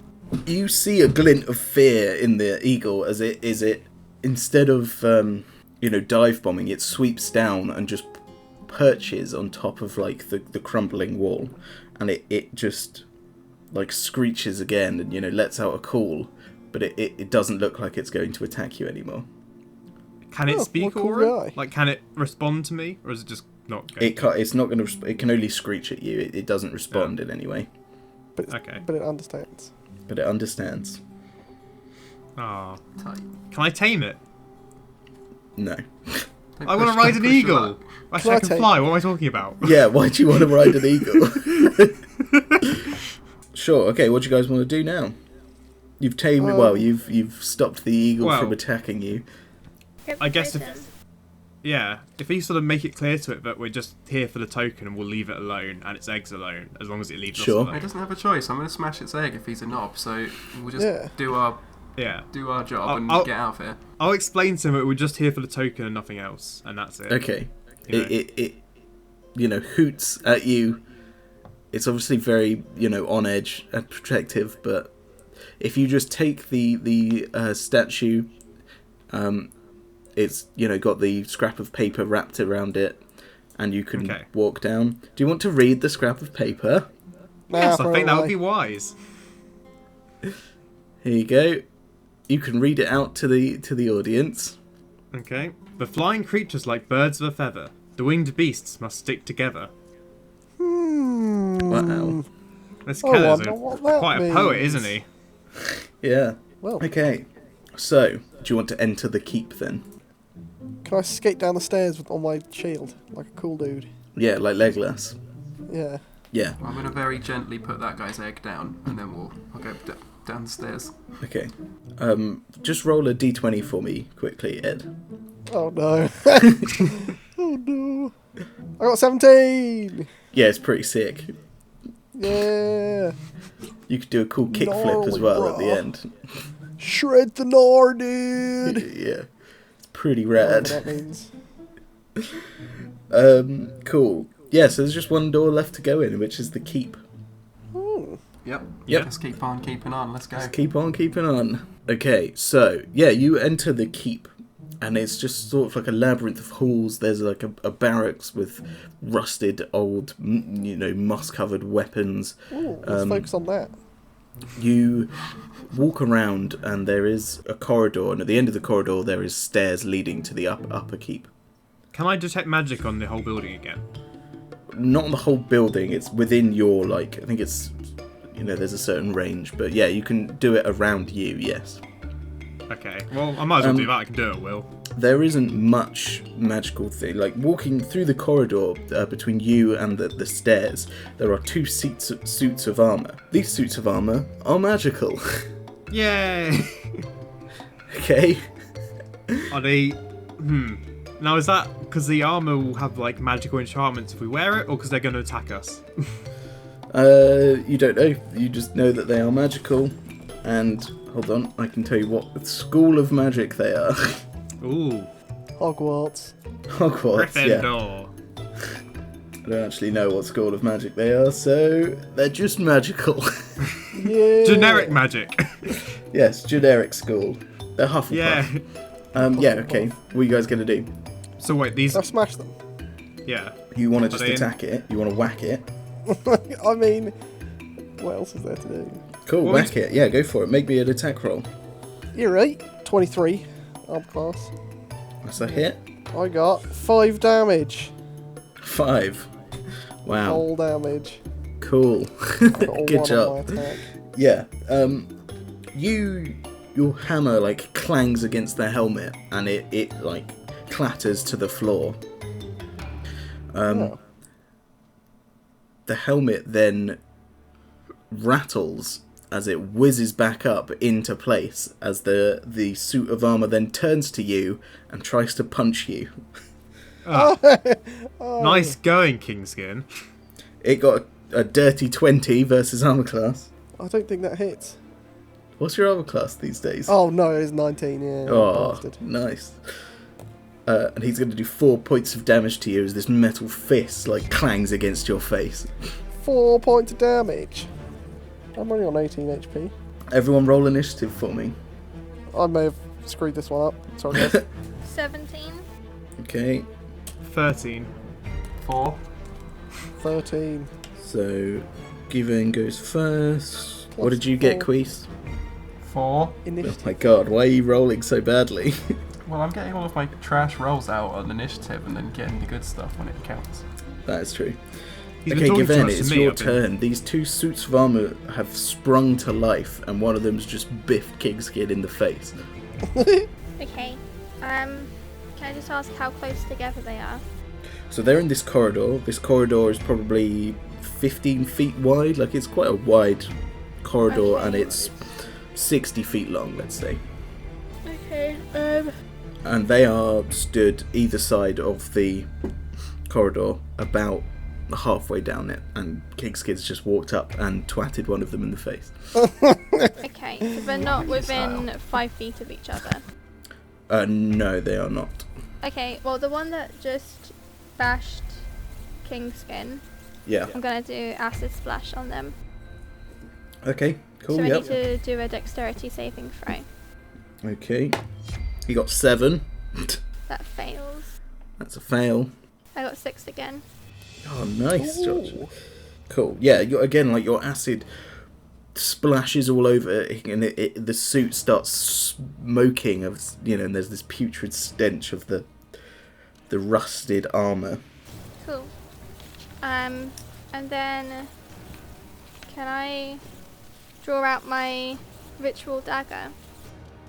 You see a glint of fear in the eagle as it instead of dive bombing, it sweeps down and just perches on top of like the crumbling wall, and it just like screeches again and lets out a call, but it doesn't look like it's going to attack you anymore. Can it speak what cool Oran? guy. Like, can it respond to me, or is it just not going? It can't. It's not going to. It can only screech at you. It doesn't respond in any way. But Okay. But it understands. But it understands. Ah. Tight. Can I tame it? No. Don't I want push- to ride don't an push your eagle. luck. Actually, Can I I can take- fly. What am I talking about? Yeah. Why do you want to ride an eagle? Sure. Okay. What do you guys want to do now? You've tamed. Well, you've stopped the eagle Well- from attacking you. I guess if you sort of make it clear to it that we're just here for the token and we'll leave it alone and its eggs alone, as long as it leaves Sure. us He alone. doesn't have a choice. I'm going to smash its egg if he's a knob, so we'll just Yeah. do our Yeah. job and I'll- get out of here. I'll explain to him that we're just here for the token and nothing else, and that's it. Okay. You know. It hoots at you. It's obviously very on edge and protective, but if you just take the statue, it's got the scrap of paper wrapped around it, and you can Okay. walk down. Do you want to read the scrap of paper? Nah, Yes, I throw think it that would away. be wise. Here you go. You can read it out to the audience. Okay. The flying creatures like birds of a feather. The winged beasts must stick together. Wow. This I Keller's wonder what that quite a poet, means. isn't he? Yeah. Well, Okay. So, do you want to enter the keep then? can I skate down the stairs on my shield like a cool dude? Yeah, like Legolas. Yeah. Yeah. I'm going to very gently put that guy's egg down, and then I'll go down the stairs. Okay. Just roll a d20 for me quickly, Ed. Oh no. Oh no. I got 17. Yeah, it's pretty sick. Yeah. You could do a cool kickflip as Gnarly, well at the brah. end. Shred the gnar, dude. Yeah. It's pretty Whatever rad. that means. Cool. Yeah, so there's just one door left to go in, which is the keep. Hmm. Yep. Yep. Let's keep on keeping on. Let's go. Just keep on keeping on. Okay, so, yeah, you enter the keep, and it's just sort of like a labyrinth of halls. There's like a barracks with rusted old, moss-covered weapons. Ooh, let's focus on that. You walk around, and there is a corridor, and at the end of the corridor there is stairs leading to the upper keep. Can I detect magic on the whole building again? Not on the whole building, it's within your, I think it's, there's a certain range, but yeah, you can do it around you, yes. Okay. Well, I might as well do that. I can do it, Will. There isn't much magical thing. Like, walking through the corridor between you and the stairs, there are two suits of armour. These suits of armour are magical. Yay! Okay? Are they... Now, is that because the armour will have, magical enchantments if we wear it, or because they're going to attack us? You don't know. You just know that they are magical. And, hold on, I can tell you what school of magic they are. Ooh. Hogwarts. Hogwarts, yeah. Gryffindor. I don't actually know what school of magic they are, so they're just magical. Yeah. Generic magic. Yes, generic school. They're Hufflepuff. Yeah. Yeah, okay. What are you guys going to do? So wait, these... I smashed them. Yeah. You want to Are just they in? attack it? You want to whack it? I mean, what else is there to do? Cool, Well, whack it. Yeah, go for it. Make me an attack roll. You're right. 23. Armed class. That's a hit. I got 5 damage. 5. Wow. All damage. Cool. I got all Good one job. on my attack. Yeah. Your hammer clangs against the helmet and it clatters to the floor. Oh. The helmet then rattles as it whizzes back up into place as the suit of armour then turns to you and tries to punch you. Oh. Nice going, Kingskin. It got a dirty 20 versus armour class. I don't think that hits. What's your armour class these days? Oh no, it is 19, yeah. Oh, Bastard. nice. And he's going to do 4 points of damage to you as this metal fist clangs against your face. 4 points of damage. I'm only on 18 HP. Everyone roll initiative for me. I may have screwed this one up. Sorry, guys. 17. Okay. 13. 4. 13. So, Given goes first. Plus What did you get, 4. Queese? 4. Oh Initiative. my god, why are you rolling so badly? Well, I'm getting all of my trash rolls out on initiative and then getting the good stuff when it counts. That is true. He's been Okay, talking too Given, much to it's me, your I've been- turn. These 2 suits of armour have sprung to life, and one of them's just biffed Kingskin in the face. Okay. Can I just ask how close together they are? So they're in this corridor. This corridor is probably 15 feet wide. It's quite a wide corridor, Okay. and it's 60 feet long, let's say. Okay. And they are stood either side of the corridor, about halfway down it, and Kingskin's just walked up and twatted one of them in the face. Okay. So they're not within 5 feet of each other. No, they are not. Okay. Well, the one that just bashed Kingskin, Yeah. I'm gonna do acid splash on them. Okay, cool, So I yep. need to do a dexterity saving throw. Okay. He got 7. That fails. That's a fail. I got 6 again. Oh, nice, George. Ooh. Cool. Yeah, your acid splashes all over, and the suit starts smoking and there's this putrid stench of the rusted armour. Cool. And then can I draw out my ritual dagger?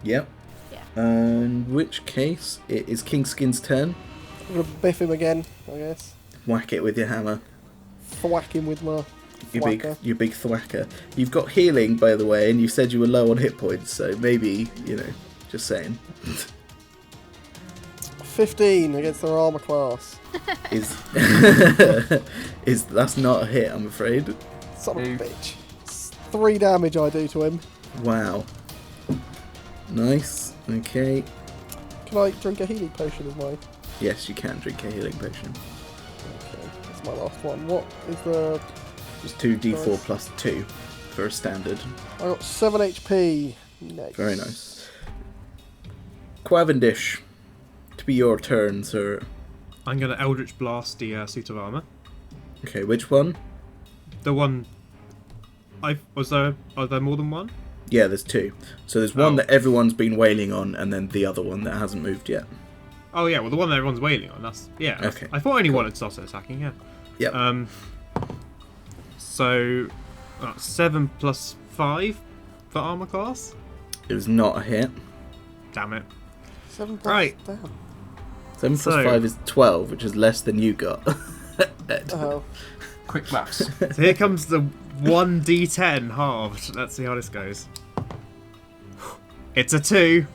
Yep. Yeah. In which case, it is Kingskin's turn. I'm going to biff him again, I guess. Whack it with your hammer. Thwack him with my thwacker. Your big thwacker. You've got healing, by the way, and you said you were low on hit points, so maybe, just saying. 15 against their armour class. Is that's not a hit, I'm afraid. Son of a Oof. bitch. 3 damage I do to him. Wow. Nice. Okay. Can I drink a healing potion as my... Yes, you can drink a healing potion. Okay, that's my last one. What is the... Just 2d4 Nice. plus 2 for a standard. I got 7 HP. Nice. Very nice. Quavendish, to be your turn, sir. I'm going to Eldritch Blast the suit of armour. Okay, which one? The one... Are there more than one? Yeah, there's 2. So there's one Oh. that everyone's been wailing on, and then the other one that hasn't moved yet. Oh yeah, well the one that everyone's wailing on, that's... Yeah. Okay. I thought only one had started attacking, yeah. Yep. So... 7 plus 5 for armour class? It was not a hit. Damn it. 7 plus... Right. Damn. 7 plus So- 5 is 12, which is less than you got. Ed. Oh. Quick maths. So here comes the 1d10 halved. Let's see how this goes. It's a 2.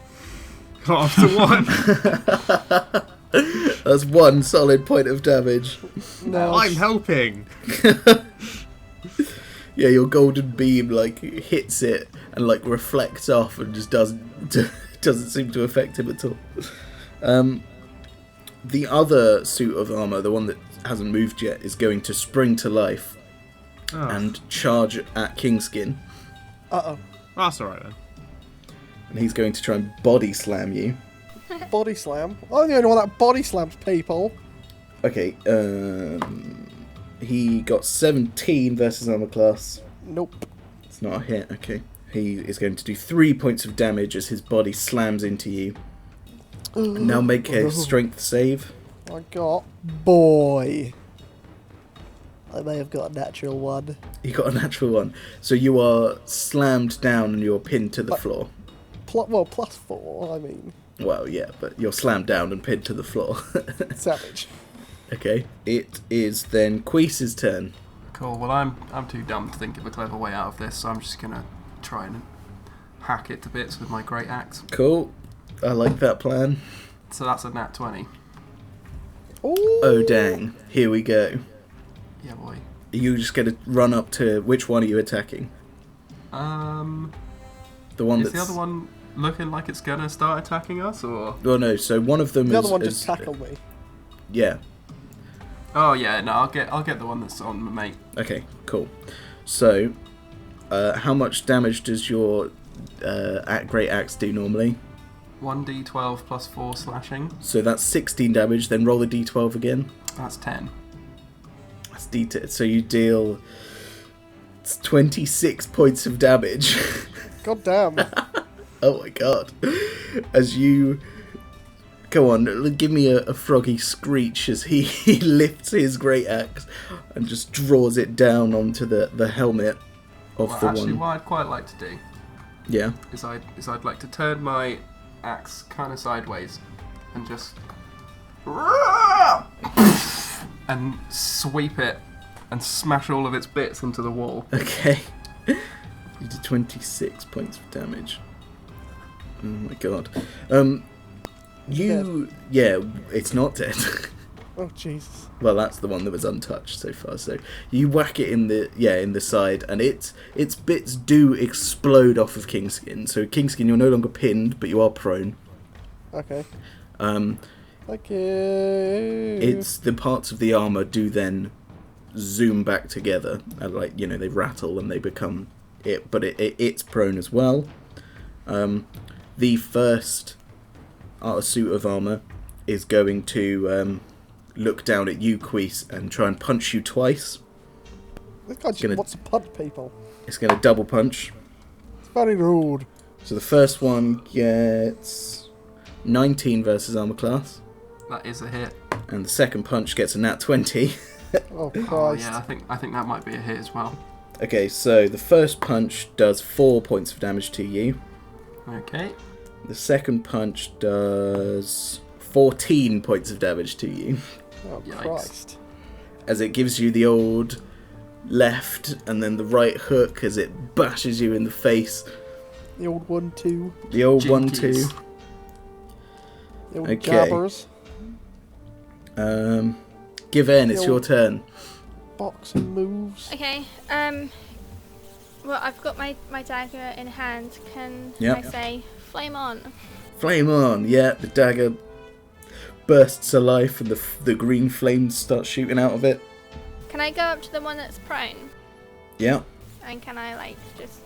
Half to 1. That's 1 solid point of damage. No. I'm helping. Yeah, your golden beam hits it and reflects off and just doesn't seem to affect him at all. The other suit of armor, the one that hasn't moved yet, is going to spring to life Oh, and charge at Kingskin, Uh-oh. that's alright then. and he's going to try and body slam you. Body slam. I'm the only one that body slams people. Okay, he got 17 versus armor class. Nope. It's not a hit. Okay, he is going to do 3 points of damage as his body slams into you. Now make a strength save. I got... Boy. I may have got a natural one. You got a natural 1. So you are slammed down and you're pinned to the floor. Plus 4, I mean. Well, yeah, but you're slammed down and pinned to the floor. Savage. Okay. It is then Queese's turn. Cool. Well, I'm too dumb to think of a clever way out of this, so I'm just gonna try and hack it to bits with my great axe. Cool. I like that plan. So that's a nat 20. Ooh. Oh, dang. Here we go. Yeah, boy. Are you just going to run up to... Which one are you attacking? The one Is that's... the other one looking like it's gonna start attacking us, or? Well, no, so one of them The is... other one just tackled me. Yeah. Oh yeah, no, I'll get the one that's on my mate. Okay, cool. So, how much damage does your great axe do normally? 1d12 plus 4 slashing. So that's 16 damage, then roll the d12 again. That's 10. That's d10. So you deal 26 points of damage. God damn. Oh my god. As you... Go on, give me a froggy screech as he lifts his great axe and just draws it down onto the helmet of Well, the actually, one. what I'd quite like to do Yeah. is I'd like to turn my axe kind of sideways and just and sweep it and smash all of its bits into the wall. Okay. You did 26 points of damage. Oh my god. Yeah, it's not dead. Oh Jesus. Well, that's the one that was untouched so far. So you whack it in the side, and its bits do explode off of Kingskin. So Kingskin, you're no longer pinned, but you are prone. Okay. Thank you. It's the parts of the armor do then zoom back together, and they rattle and they become it. But it's prone as well. The first suit of armor is going to look down at you, Quavendish, and try and punch you twice. This guy just wants to punch people. It's going to double punch. It's very rude. So the first one gets 19 versus armor class, That is a hit. and the second punch gets a nat 20. Oh Christ. Oh yeah, I think that might be a hit as well. Okay, so the first punch does 4 points of damage to you. Okay. The second punch does 14 points of damage to you, Oh Yikes. Christ. as it gives you the old left and then the right hook as it bashes you in the face. The old 1-2. The old Jinkies. 1-2. The old Okay. jabbers. Give in, it's your turn. Boxing moves. Okay. Well, I've got my dagger in hand. Can Yep. I say flame on? Flame on, yeah, the dagger bursts to life and the green flames start shooting out of it. Can I go up to the one that's prone? Yeah. And can I just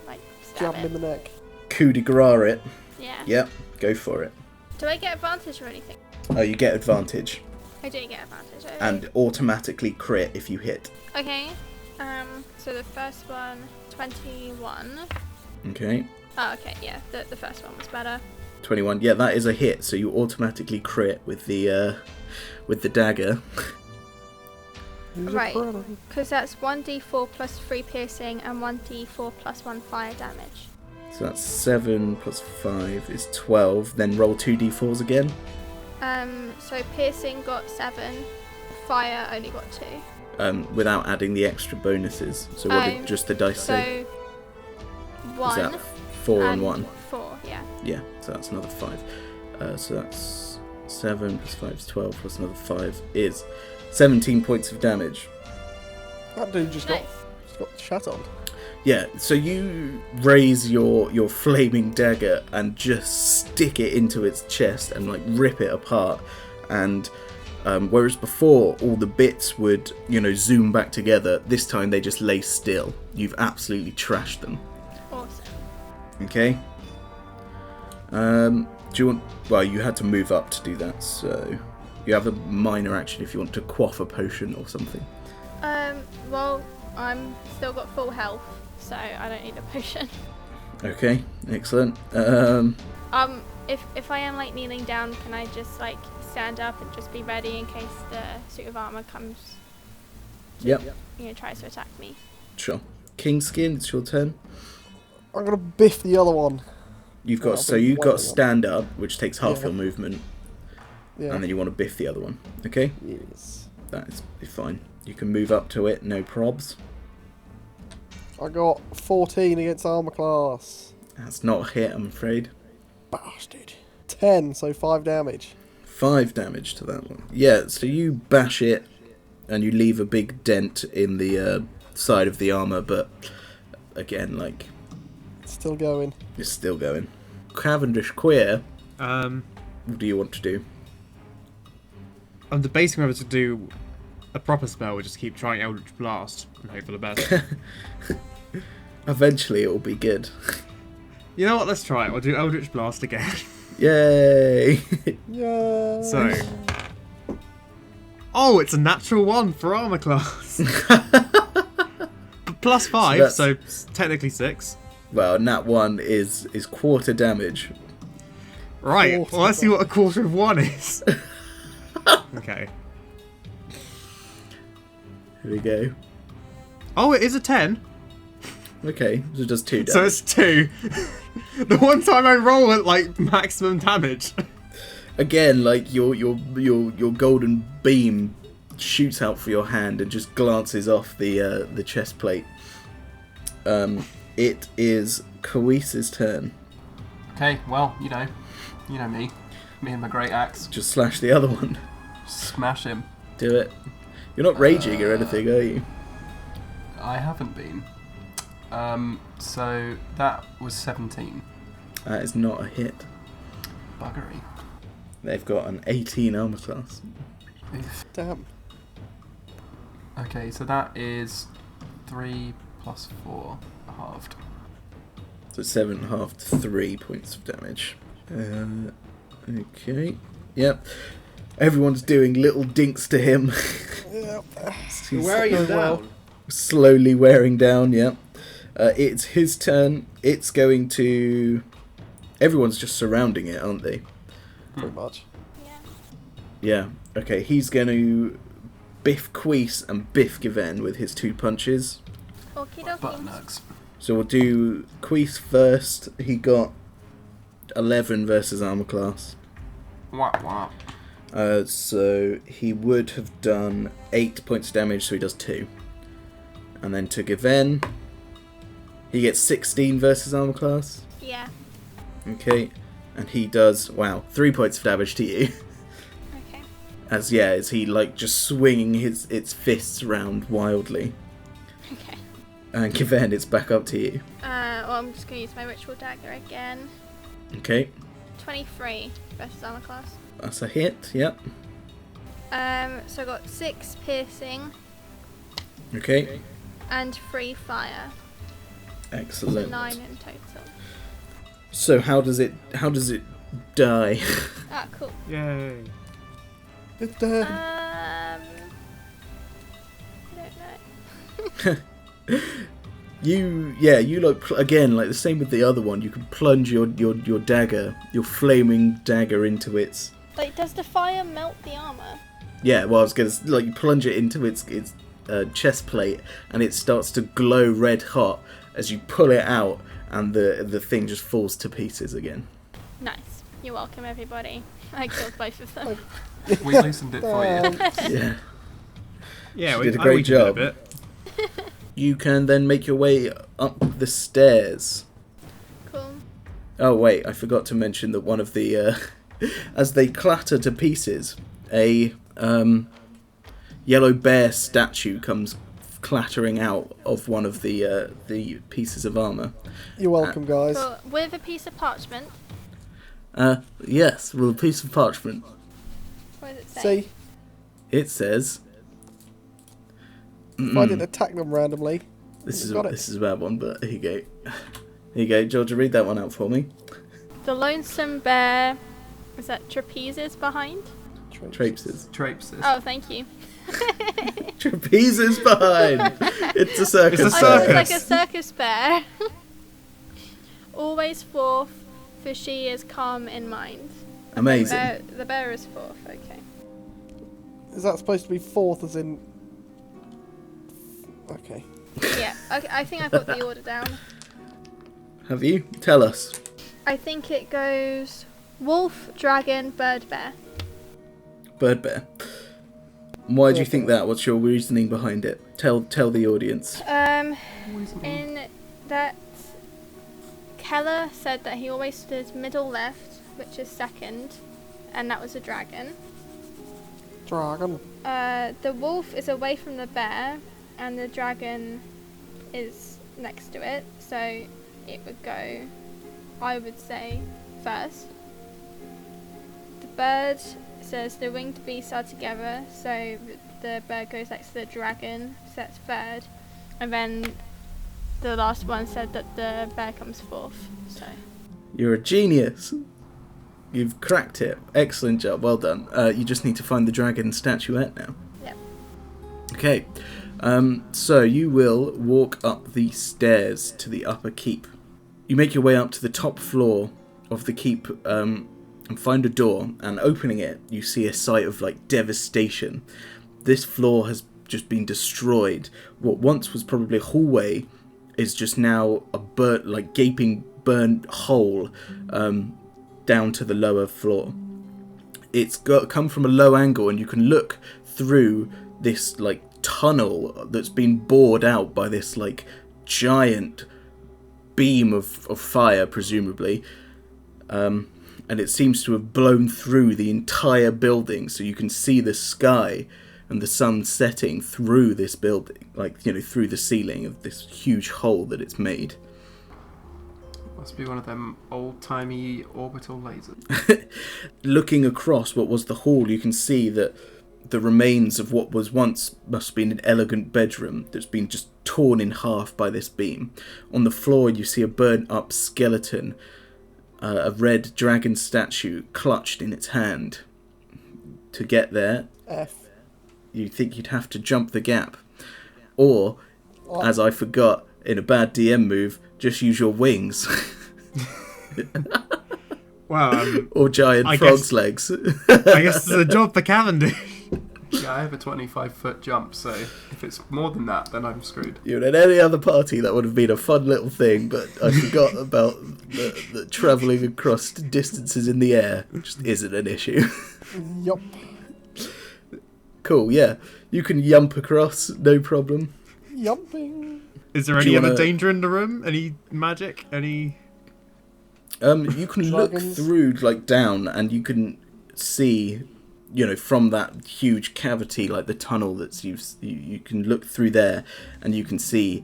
stab Jab him it? in the neck. Coup de grace it. Yeah. Yep, go for it. Do I get advantage or anything? Oh, you get advantage. I do get advantage. Okay. And automatically crit if you hit. Okay. So the first one, 21. Okay. Oh, okay. Yeah. The first one was better. 21. Yeah, that is a hit, so you automatically crit with the dagger. Who's a Right. brother? Because that's 1d4 plus 3 piercing and 1d4 plus 1 fire damage. So that's 7 plus 5 is 12. Then roll 2d4s again. So piercing got 7, fire only got 2. Without adding the extra bonuses. So what did just the dice say? So 1 Is that 4 and 1? 4, yeah. Yeah, so that's another 5. So that's 7 plus 5 is 12 plus another 5 is 17 points of damage. That dude just Nice. got shot on. Yeah, so you raise your flaming dagger and just stick it into its chest and rip it apart. And whereas before all the bits would zoom back together, this time they just lay still. You've absolutely trashed them. Awesome. Okay. Do you want? Well, you had to move up to do that, so you have a minor action if you want to quaff a potion or something. Well, I'm still got full health, so I don't need a potion. Okay, excellent. If I am kneeling down, can I just stand up and just be ready in case the suit of armor comes? Yep. Tries to attack me. Sure. Kingskin, it's your turn. I'm gonna biff the other one. You've got Yeah, so I've been you've got waiting on- stand up, which takes half Yeah. your movement, Yeah. and then you want to biff the other one. Okay, Yes. that is fine. You can move up to it, no probs. I got 14 against armor class. That's not a hit, I'm afraid. Bastard. 10, so 5 damage. 5 damage to that one. Yeah, so you bash it, and you leave a big dent in the side of the armor, but again, like... It's still going. It's still going. Cavendish Queer, Um, what do you want to do? I'm debating whether to do a proper spell or just keep trying Eldritch Blast and hope for the best. Eventually it will be good. You know what? Let's try it. We'll do Eldritch Blast again. Yay! Yeah. So. Oh, it's a natural 1 for armor class. Plus 5, so technically 6. Well, nat 1 is quarter damage. Right, Quarter well, let's see what a quarter of 1 is. Okay. Here we go. Oh, it is a 10. Okay, so it does 2 damage. So it's 2. The one time I roll at, like, maximum damage. Again, like your golden beam shoots out for your hand and just glances off the chest plate. It is Cuisses' turn. Okay, well, you know me and my great axe. Just slash the other one. Smash him. Do it. You're not raging or anything, are you? I haven't been. So that was 17. That is not a hit. Buggery. They've got an 18 armor class. Oof. Damn. Okay, so that is 3 plus 4 halved. So 7.5 to 3 points of damage. Okay. Yep. Everyone's doing little dinks to him. Yep. He's Where are you going well. down? slowly wearing down, yep. It's his turn. It's going to... Everyone's just surrounding it, aren't they? Pretty much. Yeah. Yeah. Okay, he's going to biff Queese and biff Given with his 2 punches. Okie Butt dokie. nugs. So we'll do Queese first. He got 11 versus armor class. Wah wah. So he would have done 8 points of damage, so he does 2. And then to Given, he gets 16 versus armor class. Yeah. Okay. And he does, 3 points of damage to you. Okay. As he like just swinging its fists around wildly. Okay. And Given, it's back up to you. Well, I'm just going to use my ritual dagger again. Okay. 23 versus armor class. That's a hit, yep. So I got 6 piercing Okay. and 3 fire. So Excellent. 9 in total. So how does it die? Ah, cool. Yay. It's dead. I don't know. You like again, like the same with the other one. You can plunge your dagger, your flaming dagger into its. Like, does the fire melt the armor? Yeah, well, I was gonna you plunge it into its chest plate, and it starts to glow red hot as you pull it out, and the thing just falls to pieces again. Nice. You're welcome, everybody. I killed both of them. We loosened it for you. Yeah, Yeah, She we did a I great weakened it job. a bit. you can then make your way up the stairs. Cool. Oh wait, I forgot to mention that one of the as they clatter to pieces, a yellow bear statue comes clattering out of one of the pieces of armor. You're welcome, guys. Cool. With a piece of parchment. Yes, with a piece of parchment. What does it say? See, It says, if I didn't attack them randomly, "This is got it. this is a bad one, but here you go. Here you go, Georgia. Read that one out for me." The lonesome bear. Is that trapezes behind? Trapeses. Trapeses. Oh, thank you. Trapezes behind. It's a circus. It's a I thought it was like circus. a circus bear. Always fourth, for she is calm in mind. Amazing. The bear is fourth, okay. is that supposed to be fourth as in... Okay. Yeah, okay, I think I've got the order down. Have you? Tell us. I think it goes wolf, dragon, bird, bear. Bird bear. Why do you Bird think bear. that? What's your reasoning behind it? Tell the audience. In that Keller said that he always stood middle left, which is second, and that was a dragon. Dragon. The wolf is away from the bear, and the dragon is next to it, so it would go, I would say, first. The bird says the winged beasts are together, so the bird goes next to the dragon, so that's third. And then the last one said that the bear comes fourth, so. You're a genius. You've cracked it. Excellent job. Well done. You just need to find the dragon statuette now. Yep. Okay. So you will walk up the stairs to the upper keep. You make your way up to the top floor of the keep and find a door, and opening it, you see a sight of like devastation. This floor has just been destroyed. What once was probably a hallway is just now a gaping burnt hole down to the lower floor. It's come from a low angle, and you can look through this like tunnel that's been bored out by this like giant beam of fire, presumably, and it seems to have blown through the entire building, so you can see the sky and the sun setting through this building, like, you know, through the ceiling of this huge hole that it's made. Must be one of them old-timey orbital lasers. Looking across what was the hall, you can see that the remains of what was once must have been an elegant bedroom that's been just torn in half by this beam. On the floor you see a burnt up skeleton, a red dragon statue clutched in its hand. To get there, you think you'd have to jump the gap. Or, as I forgot, in a bad DM move, just use your wings. Well, or giant frog's legs. I guess it's a job for Cavendish. Yeah, I have a 25-foot jump, so if it's more than that, then I'm screwed. You know, in any other party, that would have been a fun little thing, but I forgot about the travelling across distances in the air, which isn't an issue. Yup. Cool, yeah. You can yump across, no problem. Yumping. Is there any other danger in the room? Any magic? Any... You can look through, like, down, and you can see, you know, from that huge cavity, like the tunnel that's you can look through there, and you can see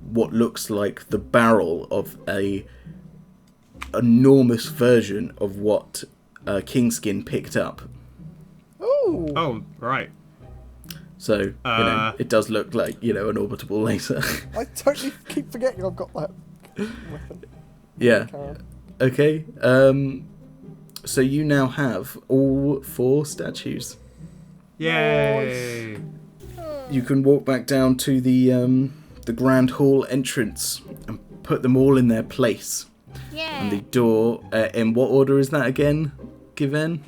what looks like the barrel of a enormous version of what Kingskin picked up. Ooh. Oh, right. So, you know, it does look like, you know, an orbitable laser. I totally keep forgetting I've got that weapon. Yeah. Okay. So you now have all 4 statues. Yay! You can walk back down to the grand hall entrance and put them all in their place. Yeah. And the door, in what order is that again, Given?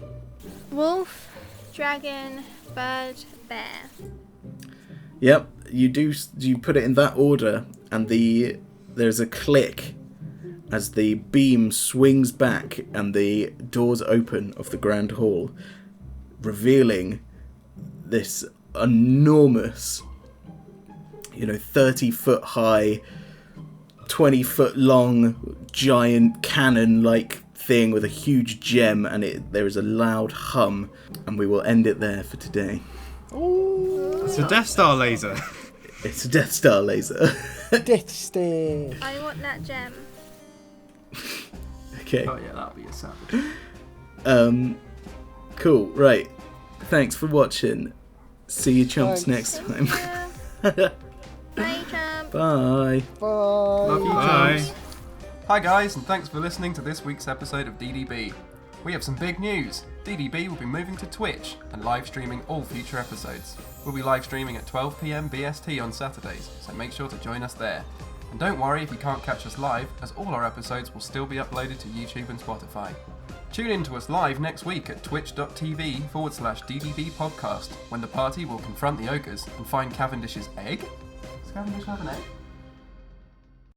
Wolf, dragon, bird, bear. Yep, you put it in that order, and there's a click as the beam swings back and the doors open of the grand hall, revealing this enormous, 30-foot high, 20-foot long, giant cannon-like thing with a huge gem, and there is a loud hum, and we will end it there for today. Ooh. It's a Death Star laser. It's a Death Star laser. Death Star. I want that gem. Okay. Oh yeah, that'll be a savage. Cool, right. Thanks for watching. See you chumps Thanks. next time. Bye, chump. Bye. Bye. Love you, Bye. chums. Hi guys, and thanks for listening to this week's episode of DDB. We have some big news. DDB will be moving to Twitch and live streaming all future episodes. We'll be live streaming at 12 PM BST on Saturdays, so make sure to join us there. And don't worry if you can't catch us live, as all our episodes will still be uploaded to YouTube and Spotify. Tune in to us live next week at twitch.tv/DDB podcast, when the party will confront the ogres and find Cavendish's egg? Does Cavendish have an egg?